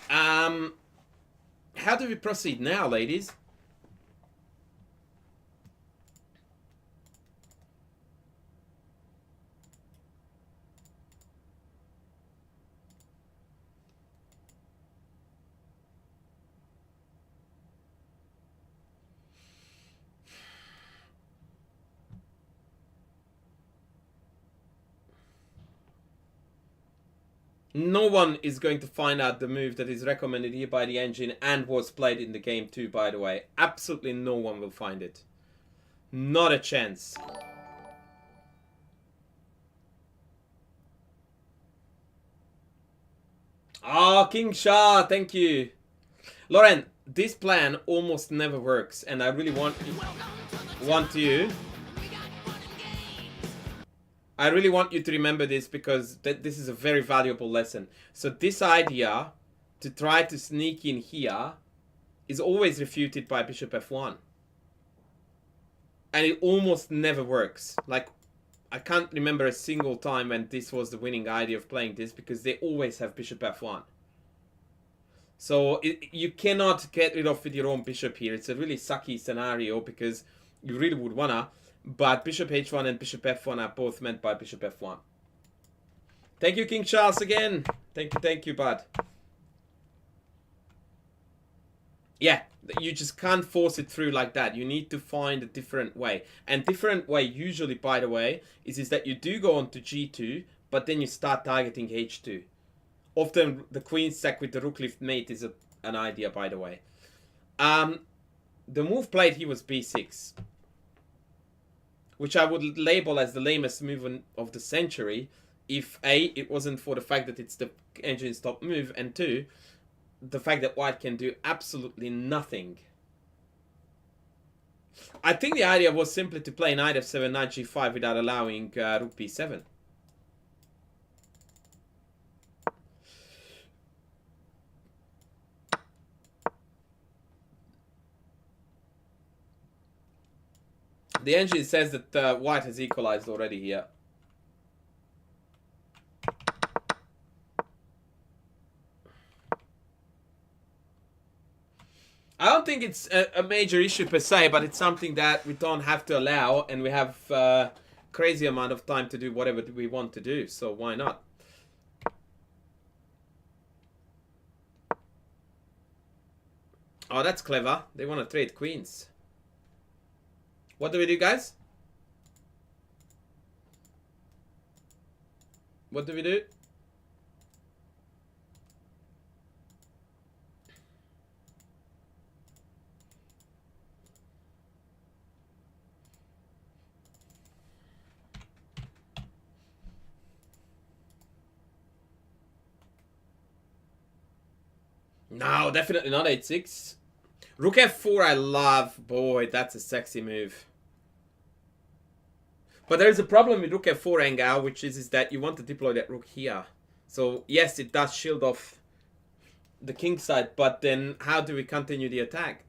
[SPEAKER 1] How do we proceed now, ladies? No one is going to find out the move that is recommended here by the engine and was played in the game too, by the way. Absolutely no one will find it. Not a chance. Oh, King Shah, thank you. Lauren, this plan almost never works, and I really want you... I really want you to remember this, because this is a very valuable lesson. So this idea to try to sneak in here is always refuted by bishop f1. And it almost never works. Like, I can't remember a single time when this was the winning idea of playing this, because they always have bishop f1. So you cannot get rid of with your own bishop here. It's a really sucky scenario, because you really would wanna. But bishop h1 and bishop f1 are both meant by bishop f1. Thank you, King Charles, again. Thank you, bud. Yeah, You just can't force it through like that. You need to find a different way. And different way usually, by the way, is that you do go on to g2, but then you start targeting h2. Often the queen stack with the rook lift mate is an idea, by the way. The move played here was b6, which I would label as the lamest move of the century if A, it wasn't for the fact that it's the engine's top move, and 2, the fact that white can do absolutely nothing. I think the idea was simply to play knight f7, knight g5 without allowing rook b7. The engine says that white has equalized already here. I don't think it's a major issue per se, but it's something that we don't have to allow, and we have a crazy amount of time to do whatever we want to do, so why not? Oh, that's clever. They want to trade queens. What do we do, guys? What do we do? No, definitely not 8-6. Rook f4 I love. Boy, that's a sexy move. But there's a problem with rook f4 angle, which is that you want to deploy that rook here. So yes, it does shield off the king side, but then how do we continue the attack?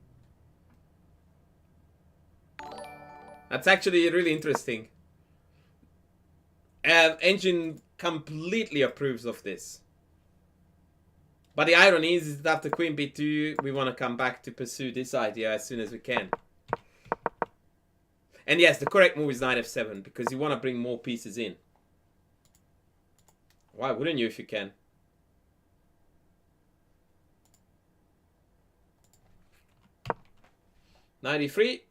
[SPEAKER 1] That's actually really interesting. Engine completely approves of this. But the irony is that after queen b2, we want to come back to pursue this idea as soon as we can. And yes, the correct move is knight f7, because you want to bring more pieces in. Why wouldn't you if you can? Knight e3.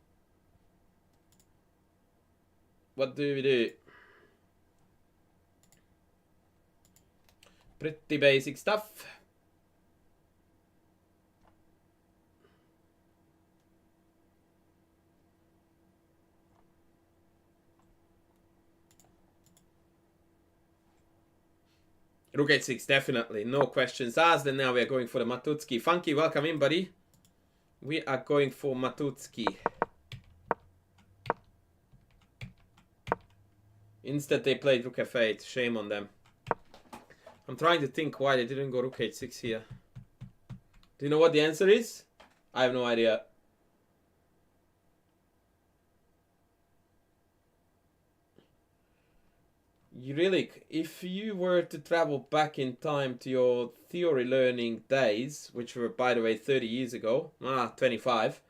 [SPEAKER 1] What do we do? Pretty basic stuff. Rook h6, definitely. No questions asked. And now we are going for the Matutsky. Funky, welcome in, buddy. We are going for Matutsky. Instead, they played rook f8. Shame on them. I'm trying to think why they didn't go rook h6 here. Do you know what the answer is? I have no idea. You really, if you were to travel back in time to your theory learning days, which were, by the way, 30 years ago, 25,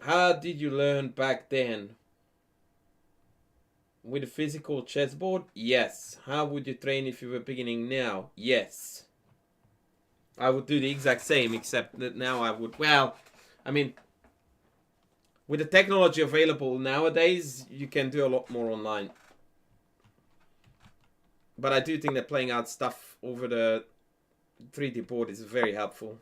[SPEAKER 1] how did you learn back then? With a physical chessboard? Yes. How would you train if you were beginning now? Yes. I would do the exact same, except that now I would, well, I mean, with the technology available nowadays, you can do a lot more online. But I do think that playing out stuff over the 3D board is very helpful.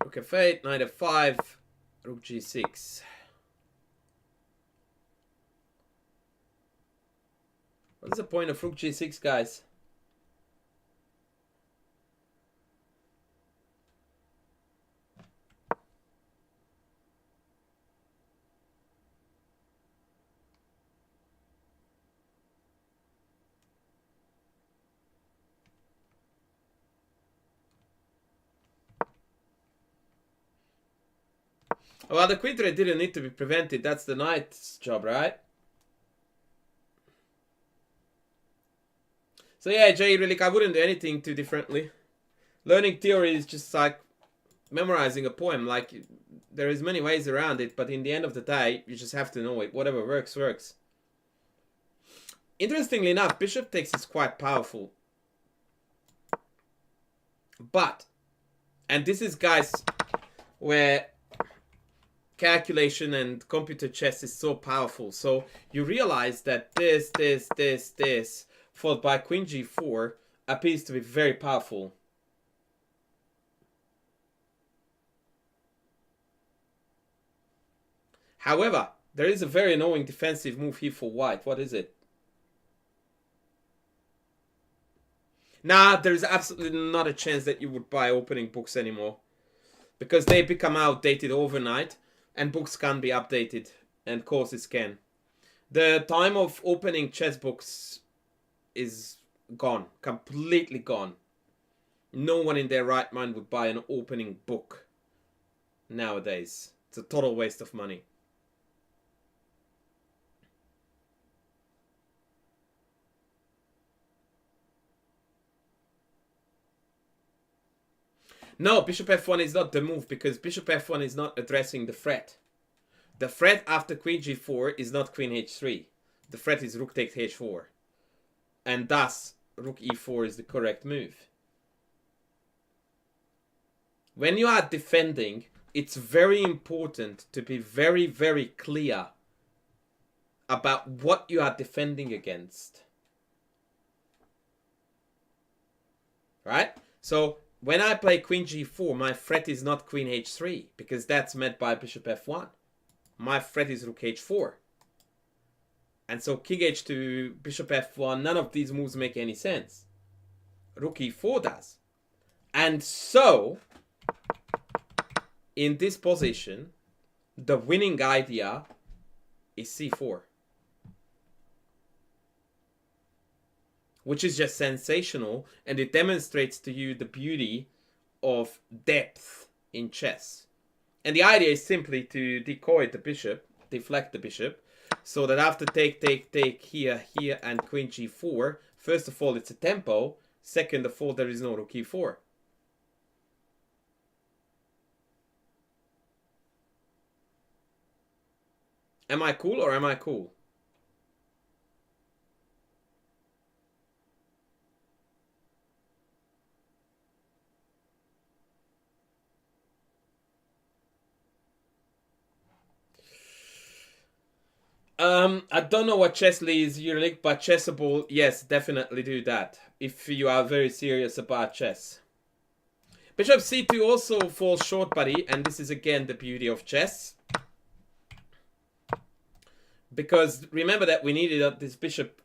[SPEAKER 1] Rook f8, knight f5, rook g6. What's the point of rook g6, guys? Well, the queen trade didn't need to be prevented. That's the knight's job, right? So yeah, Jay, really, I wouldn't do anything too differently. Learning theory is just like memorizing a poem. Like, there is many ways around it, but in the end of the day, you just have to know it. Whatever works, works. Interestingly enough, bishop takes is quite powerful. But, and this is, guys, where calculation and computer chess is so powerful. So you realize that this, followed by queen g4, appears to be very powerful. However, there is a very annoying defensive move here for white. What is it? Nah, there's absolutely not a chance that you would buy opening books anymore. Because they become outdated overnight. And books can't be updated. And courses can. The time of opening chess books is gone. Completely gone. No one in their right mind would buy an opening book nowadays. It's a total waste of money. No, bishop f1 is not the move, because bishop f1 is not addressing the threat. The threat after queen g4 is not queen h3. The threat is rook takes h4. And thus, rook e4 is the correct move. When you are defending, it's very important to be very, very clear about what you are defending against. Right? So, when I play queen g4, my threat is not queen h3, because that's met by bishop f1. My threat is rook h4. And so king h2, bishop f1, none of these moves make any sense. Rook e4 does. And so, in this position, the winning idea is c4. Which is just sensational, and it demonstrates to you the beauty of depth in chess. And the idea is simply to decoy the bishop, deflect the bishop, so that after take, here, and queen g4, first of all, it's a tempo. Second of all, there is no rook e4. Am I cool or am I cool? I don't know what Chessly is your link, but Chessable, yes, definitely do that. If you are very serious about chess. Bishop c2 also falls short, buddy, and this is again the beauty of chess. Because remember that we needed this bishop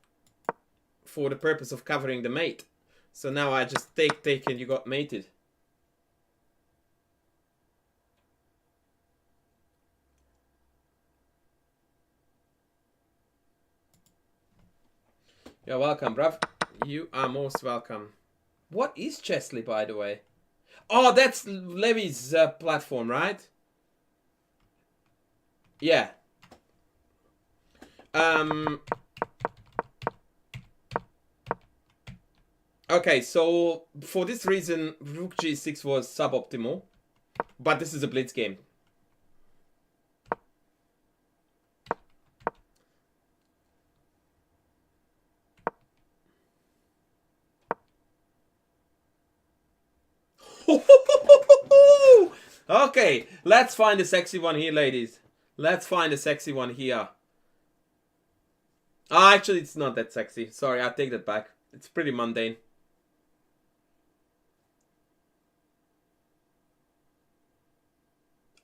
[SPEAKER 1] for the purpose of covering the mate. So now I just take, and you got mated. You're welcome, bruv. You are most welcome. What is Chessly, by the way? Oh, that's Levy's platform, right? Yeah. Okay, so for this reason, rook g6 was suboptimal. But this is a blitz game. Okay, let's find a sexy one here, ladies. Let's find a sexy one here. Oh, actually, it's not that sexy. Sorry, I take that back. It's pretty mundane.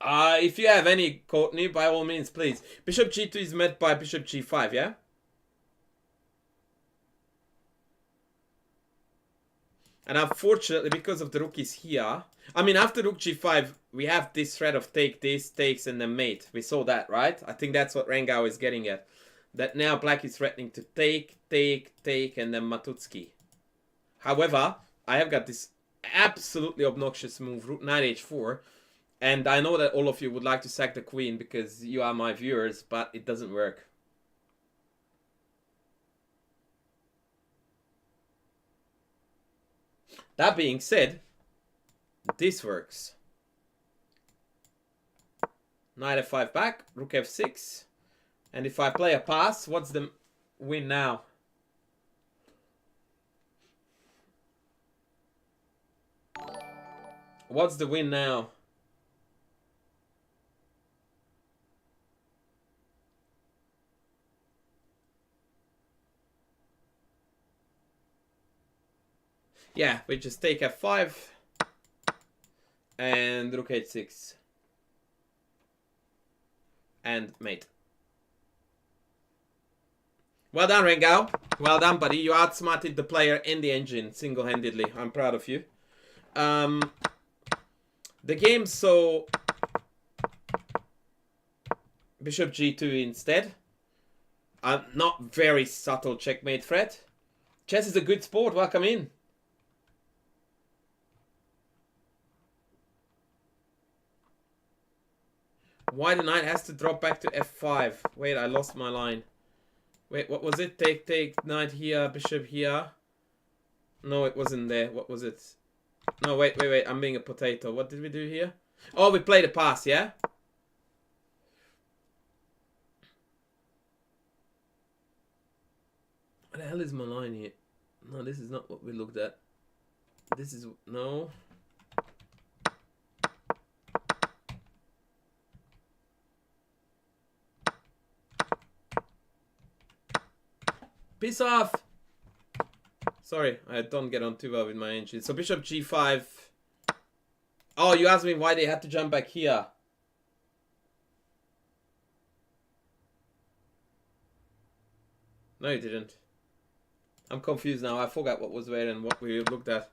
[SPEAKER 1] If you have any, Courtney, by all means, please. Bishop g2 is met by bishop g5, yeah? And unfortunately, because of the rook is here... I mean, after rook g5, we have this threat of take this, takes, and then mate. We saw that, right? I think that's what Rengau is getting at. That now black is threatening to take, and then Matutsky. However, I have got this absolutely obnoxious move, rook knight h4. And I know that all of you would like to sack the queen because you are my viewers, but it doesn't work. That being said, this works. Knight f5 back, rook f6. And if I play a pass, what's the win now? What's the win now? Yeah, we just take f5 and rook h6 and mate. Well done, Rengao. Well done, buddy. You outsmarted the player and the engine single-handedly. I'm proud of you. The game, so bishop g2 instead. Not very subtle checkmate threat. Chess is a good sport. Welcome in. Why the knight has to drop back to f5? Wait, I lost my line. Wait, what was it? Take, knight here, bishop here. No, it wasn't there. What was it? No, wait. I'm being a potato. What did we do here? Oh, we played a pass, yeah? What the hell is my line here? No, this is not what we looked at. This is... No. Piss off! Sorry, I don't get on too well with my engine. So bishop g5. Oh, you asked me why they had to jump back here. No, you didn't. I'm confused now. I forgot what was where and what we looked at.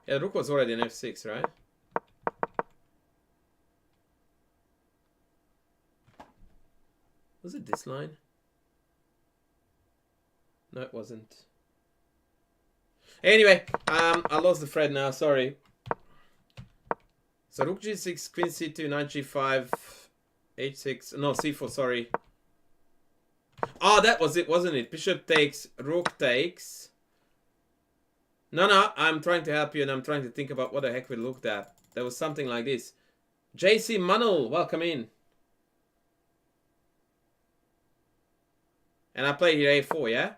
[SPEAKER 1] Yeah, rook was already in f6, right? Was it this line? No, it wasn't. Anyway, I lost the thread now, sorry. So rook g6, queen c2, knight g5, h6, no, c4, sorry. Oh, that was it, wasn't it? Bishop takes, rook takes. No, I'm trying to help you and I'm trying to think about what the heck we looked at. There was something like this. JC Munnell, welcome in. And I played here a4, yeah?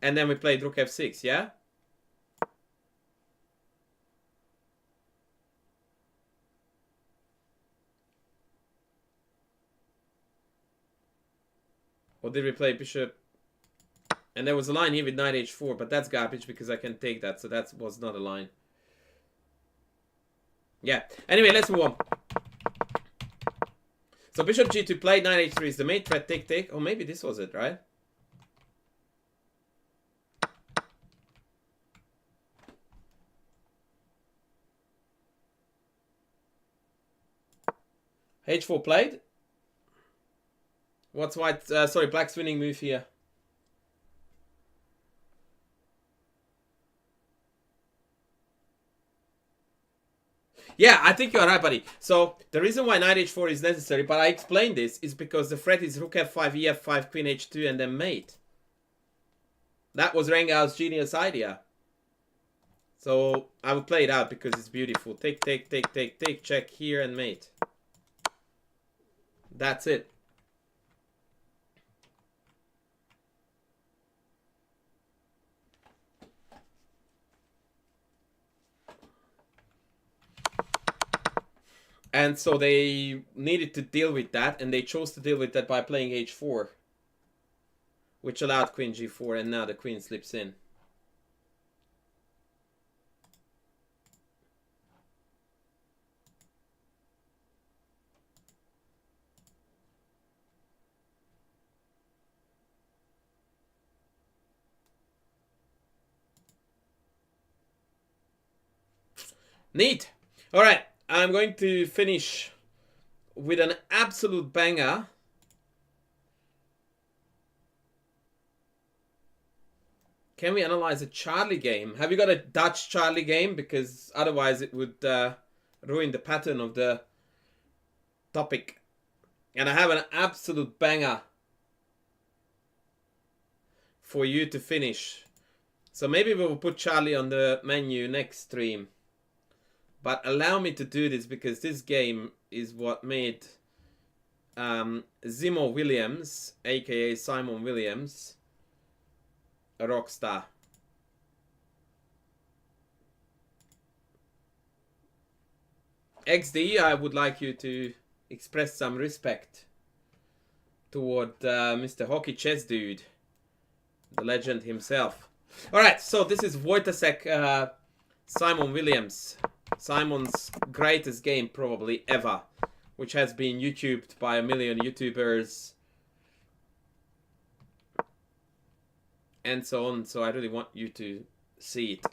[SPEAKER 1] And then we played rook f6, yeah? Or did we play bishop? And there was a line here with knight h4, but that's garbage because I can take that, so that was not a line. Yeah. Anyway, let's move on. So bishop g2 played, knight h3 is the mate threat, take. Oh, maybe this was it, right? h4 played. What's white? Sorry, black's winning move here. Yeah, I think you're right, buddy. So the reason why knight h4 is necessary, but I explained this, is because the threat is rook f5, ef5, queen h2, and then mate. That was Rengao's genius idea. So I will play it out because it's beautiful. Take, check here and mate. That's it. And so they needed to deal with that, and they chose to deal with that by playing h4, which allowed queen g4, and now the queen slips in. Neat. All right. I'm going to finish with an absolute banger. Can we analyze a Charlie game? Have you got a Dutch Charlie game? Because otherwise it would ruin the pattern of the topic. And I have an absolute banger for you to finish. So maybe we will put Charlie on the menu next stream. But allow me to do this because this game is what made Zimo Williams, aka Simon Williams, a rock star. XD, I would like you to express some respect toward Mr. Hockey Chess Dude, the legend himself. Alright, so this is Wojtasek Simon Williams. Simon's greatest game probably ever, which has been YouTubed by a million YouTubers and so on. So I really want you to see it.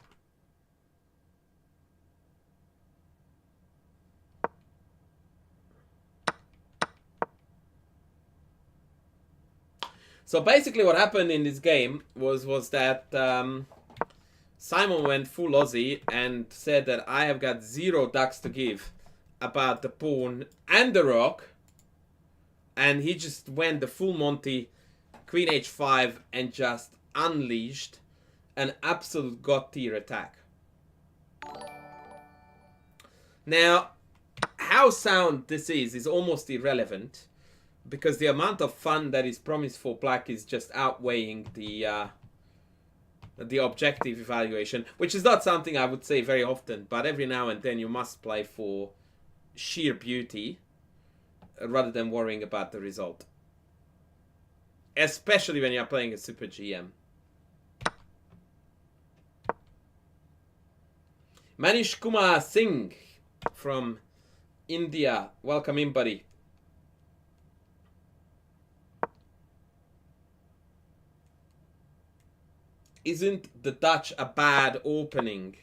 [SPEAKER 1] So basically what happened in this game was that Simon went full Aussie and said that I have got 0 ducks to give about the pawn and the rook. And he just went the full Monty, Queen H5, and just unleashed an absolute god tier attack. Now, how sound this is almost irrelevant, because the amount of fun that is promised for black is just outweighing the objective evaluation, which is not something I would say very often, but every now and then you must play for sheer beauty rather than worrying about the result. Especially when you're playing a super GM. Manish Kumar Singh from India. Welcome in, buddy. Isn't the Dutch a bad opening?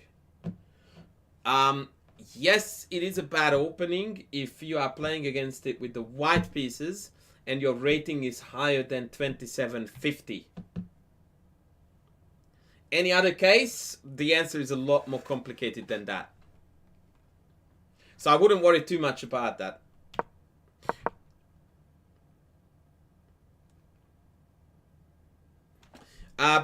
[SPEAKER 1] Yes, it is a bad opening if you are playing against it with the white pieces and your rating is higher than 2750. Any other case, the answer is a lot more complicated than that. So I wouldn't worry too much about that.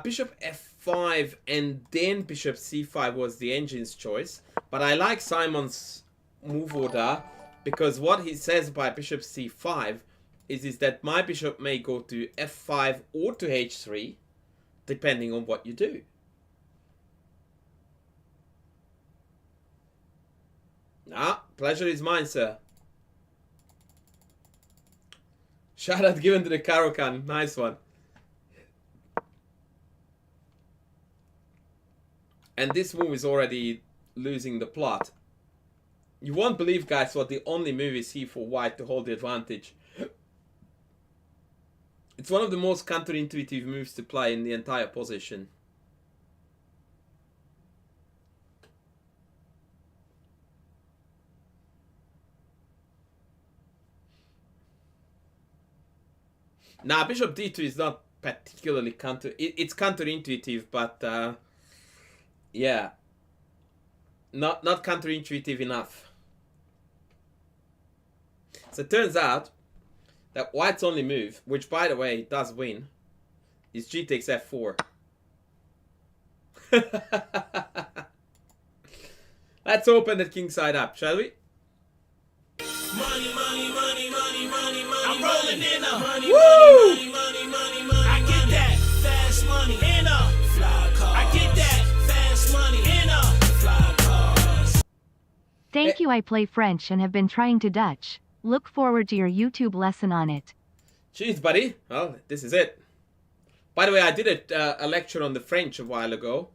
[SPEAKER 1] Bishop f5 and then bishop c5 was the engine's choice. But I like Simon's move order because what he says by bishop c5 is that my bishop may go to f5 or to h3 depending on what you do. Ah, pleasure is mine, sir. Shout out given to the Karokan. Nice one. And this move is already losing the plot. You won't believe, guys, what the only move is here for white to hold the advantage. It's one of the most counterintuitive moves to play in the entire position. Now, bishop d2 is not particularly it's counterintuitive, but yeah, not counterintuitive enough. So it turns out that white's only move, which by the way does win, is g takes f4. Let's open the king side up, shall we?
[SPEAKER 2] Money, money, money, money, money, money. I'm rolling in a money,
[SPEAKER 1] Woo!
[SPEAKER 2] money, money, money, money. I get that fast money in a fly car. I get that fast money in a fly cars.
[SPEAKER 3] Thank you. I play French and have been trying to Dutch. Look forward to your YouTube lesson on it.
[SPEAKER 1] Cheers, buddy. Well, this is it. By the way, I did a lecture on the French a while ago.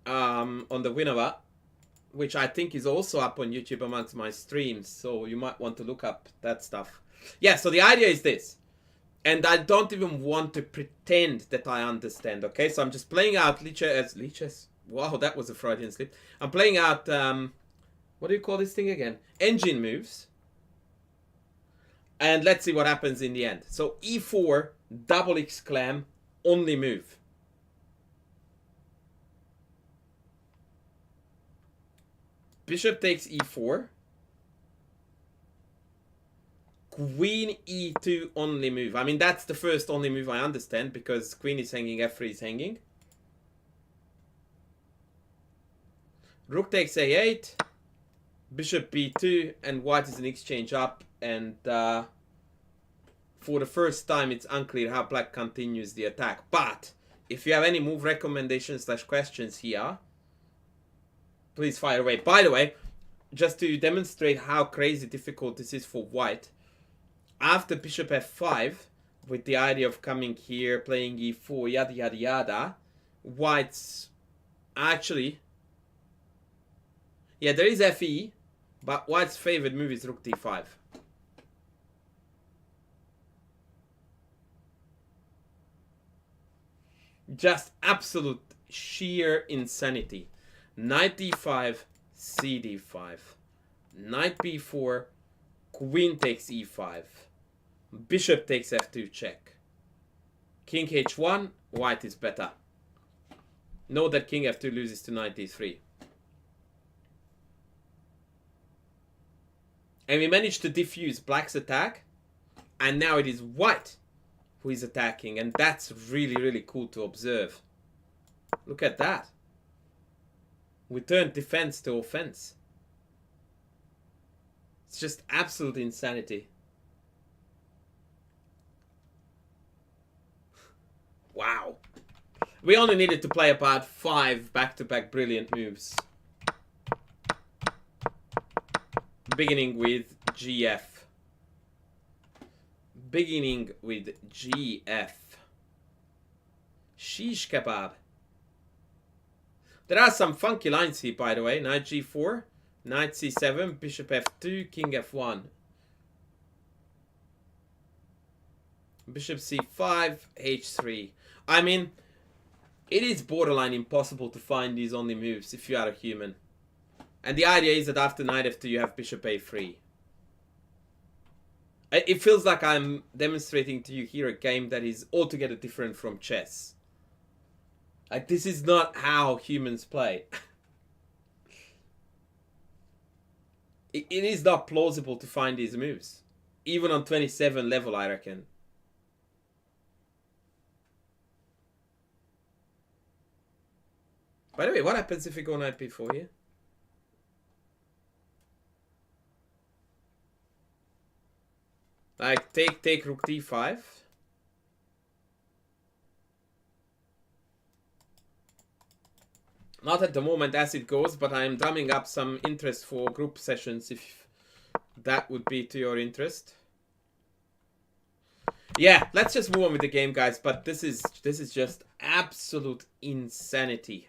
[SPEAKER 1] On the Winnova, which I think is also up on YouTube amongst my streams. So you might want to look up that stuff. Yeah, so the idea is this. And I don't even want to pretend that I understand, okay? So I'm just playing out Lichess. Wow, that was a Freudian slip. I'm playing out, what do you call this thing again? Engine moves. And let's see what happens in the end. So e4, double exclam, only move. Bishop takes e4. Queen e2, only move. I mean, that's the first only move I understand, because queen is hanging, f3 is hanging. Rook takes a8. Bishop b2, and white is an exchange up. and for the first time it's unclear how black continues the attack. But if you have any move recommendations / questions here, please fire away. By the way, just to demonstrate how crazy difficult this is for white, after bishop f5, with the idea of coming here, playing e4, yada yada yada, white's actually, yeah, there is fe, but white's favorite move is rook d5. Just absolute sheer insanity. Knight d5, cd5, knight b4, queen takes e5, bishop takes f2 check, king h1, white is better. Note that king f2 loses to knight d3. And we managed to defuse black's attack, and now it is white who is attacking, and that's really, really cool to observe. Look at that. We turned defense to offense. It's just absolute insanity. Wow. We only needed to play about 5 back-to-back brilliant moves. Beginning with GF. Beginning with GF. Shish kebab. There are some funky lines here, by the way. Knight g4, knight c7, bishop f2, king f1. Bishop c5, h3. I mean, it is borderline impossible to find these only moves if you are a human. And the idea is that after knight f2 you have bishop a3. It feels like I'm demonstrating to you here a game that is altogether different from chess. Like, this is not how humans play. It is not plausible to find these moves. Even on 27 level, I reckon. By the way, what happens if we go knight b4 here? Like, take rook d5. Not at the moment as it goes, but I am drumming up some interest for group sessions if that would be to your interest. Yeah, let's just move on with the game, guys, but this is just absolute insanity.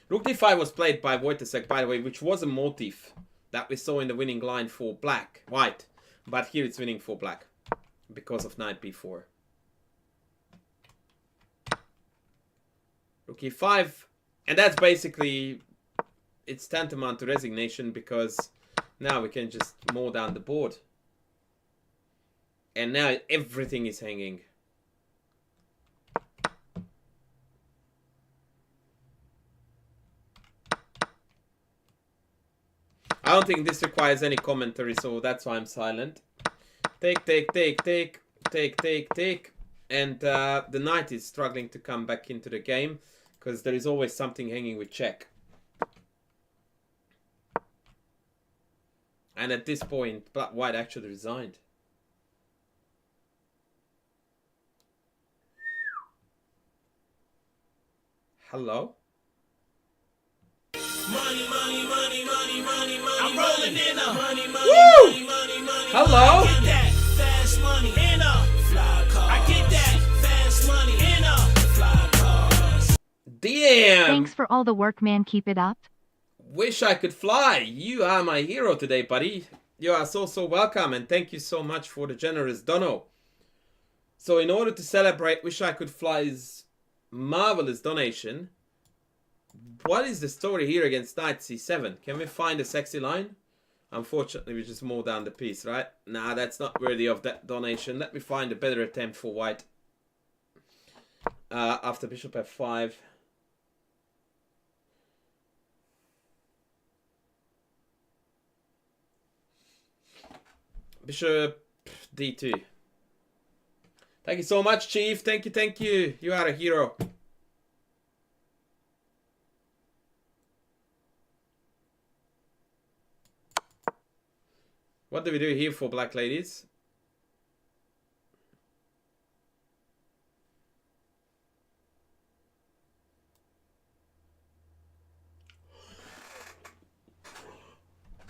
[SPEAKER 1] Rook d5 was played by Wojciech, by the way, which was a motif that we saw in the winning line for white. But here it's winning for black because of knight b4. Rook e5, and that's basically, it's tantamount to resignation because now we can just mow down the board. And now everything is hanging. I don't think this requires any commentary, so that's why I'm silent. Take. And the knight is struggling to come back into the game because there is always something hanging with check. And at this point, white actually resigned. Hello?
[SPEAKER 2] Money, money, money, money, money, money. I'm rolling in a money, money,
[SPEAKER 1] Woo!
[SPEAKER 2] money, money, money.
[SPEAKER 1] Hello?
[SPEAKER 2] I get that fast money in a fly car. I get that fast money in a fly cars.
[SPEAKER 1] Damn!
[SPEAKER 3] Thanks for all the work, man. Keep it up.
[SPEAKER 1] Wish I could fly. You are my hero today, buddy. You are so welcome, and thank you so much for the generous dono. So in order to celebrate Wish I Could Fly's marvelous donation, what is the story here against knight c7? Can we find a sexy line? Unfortunately, we just mow down the piece, right? Nah, that's not worthy of that donation. Let me find a better attempt for white. After bishop f5. Bishop d2. Thank you so much, Chief. Thank you. You are a hero. What do we do here for black ladies?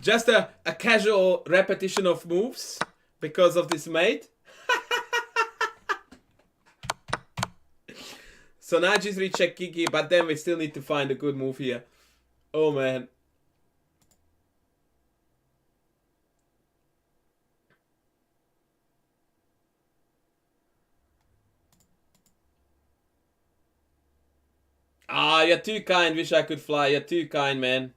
[SPEAKER 1] Just a casual repetition of moves because of this mate. So now just recheck Kiki, but then we still need to find a good move here. Oh man. Ah, you're too kind. Wish I could fly. You're too kind, man.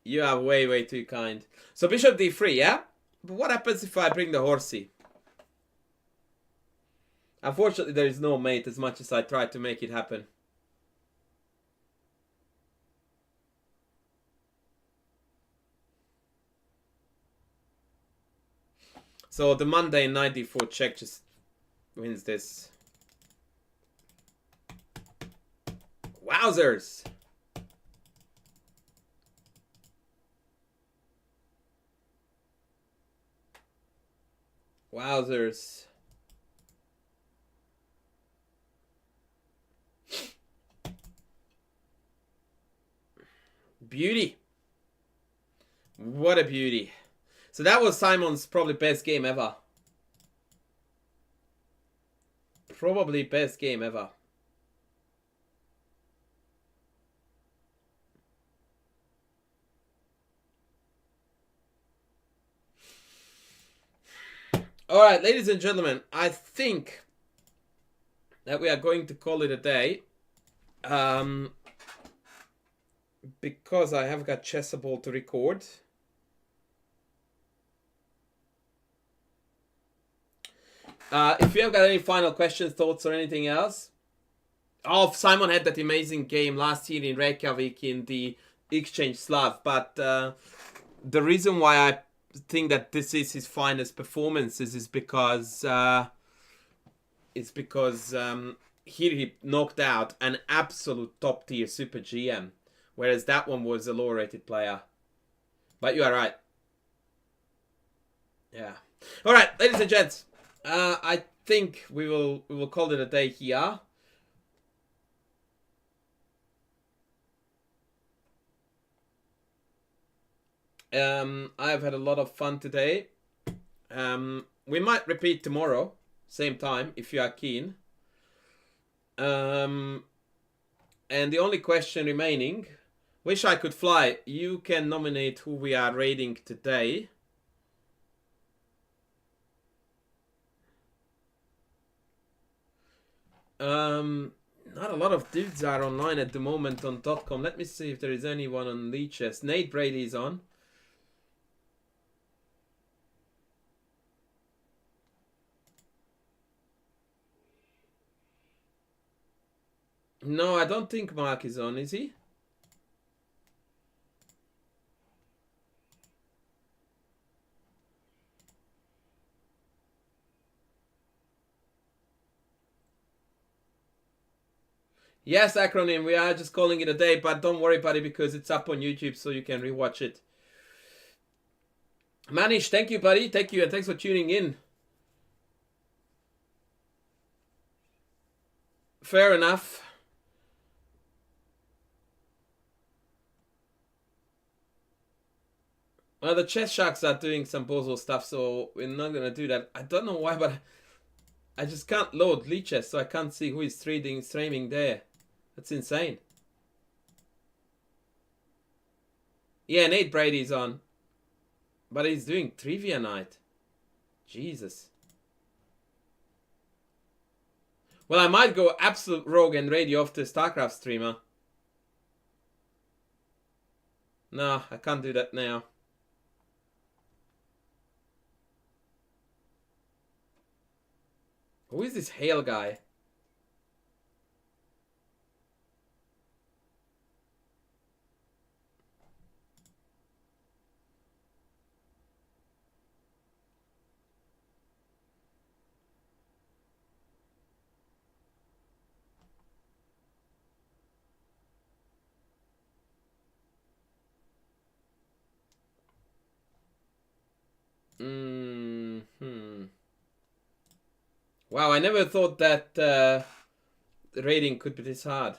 [SPEAKER 1] You are way, way too kind. So bishop d3, yeah? But what happens if I bring the horsey? Unfortunately, there is no mate as much as I try to make it happen. So the Monday knight d4 check just wins this. Wowzers! Wowzers. Beauty. What a beauty. So that was Simon's probably best game ever. Probably best game ever. Alright, ladies and gentlemen, I think that we are going to call it a day. Because I have got Chessable to record. If you have got any final questions, thoughts, or anything else. Oh, Simon had that amazing game last year in Reykjavik in the Exchange Slav. But the reason why I think that this is his finest performances is because here he knocked out an absolute top tier super GM, whereas that one was a lower rated player. But you are right. Yeah. All right, ladies and gents, I think we will call it a day here. I've had a lot of fun today. We might repeat tomorrow, same time, if you are keen. And the only question remaining, wish I could fly. You can nominate who we are raiding today. Not a lot of dudes are online at the moment on .com. Let me see if there is anyone on Leechess. Nate Brady is on. No, I don't think Mark is on, is he? Yes, acronym, we are just calling it a day, but don't worry, buddy, because it's up on YouTube, so you can rewatch it. Manish, thank you, buddy. Thank you, and thanks for tuning in. Fair enough. Well, the chess sharks are doing some bozo stuff, so we're not going to do that. I don't know why, but I just can't load Leechess, so I can't see who is streaming there. That's insane. Yeah, Nate Brady's on. But he's doing trivia night. Jesus. Well, I might go absolute rogue and raid you off to StarCraft streamer. No, I can't do that now. Who is this Hale guy? Wow, I never thought that raiding could be this hard.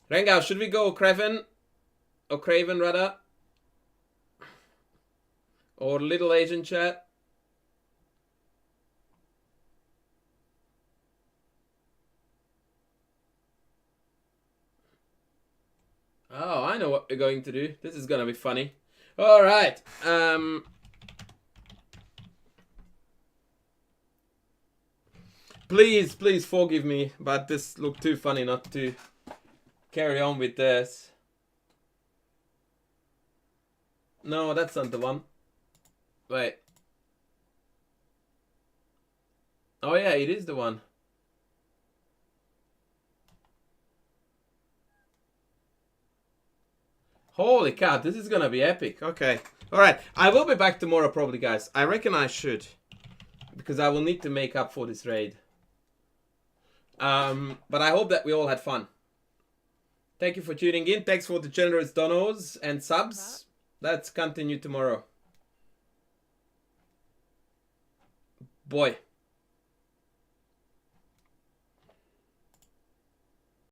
[SPEAKER 1] Rengao, should we go Craven? Or Craven rather? Or Little Asian Chat? Oh, I know what we're going to do. This is gonna be funny. Alright. Please forgive me, but this looked too funny not to carry on with this. No, that's not the one. Wait. Oh yeah, it is the one. Holy cow, this is gonna be epic. Okay. Alright, I will be back tomorrow probably, guys. I reckon I should. Because I will need to make up for this raid. But I hope that we all had fun. Thank you for tuning in. Thanks for the generous donos and subs. Let's continue tomorrow. Boy.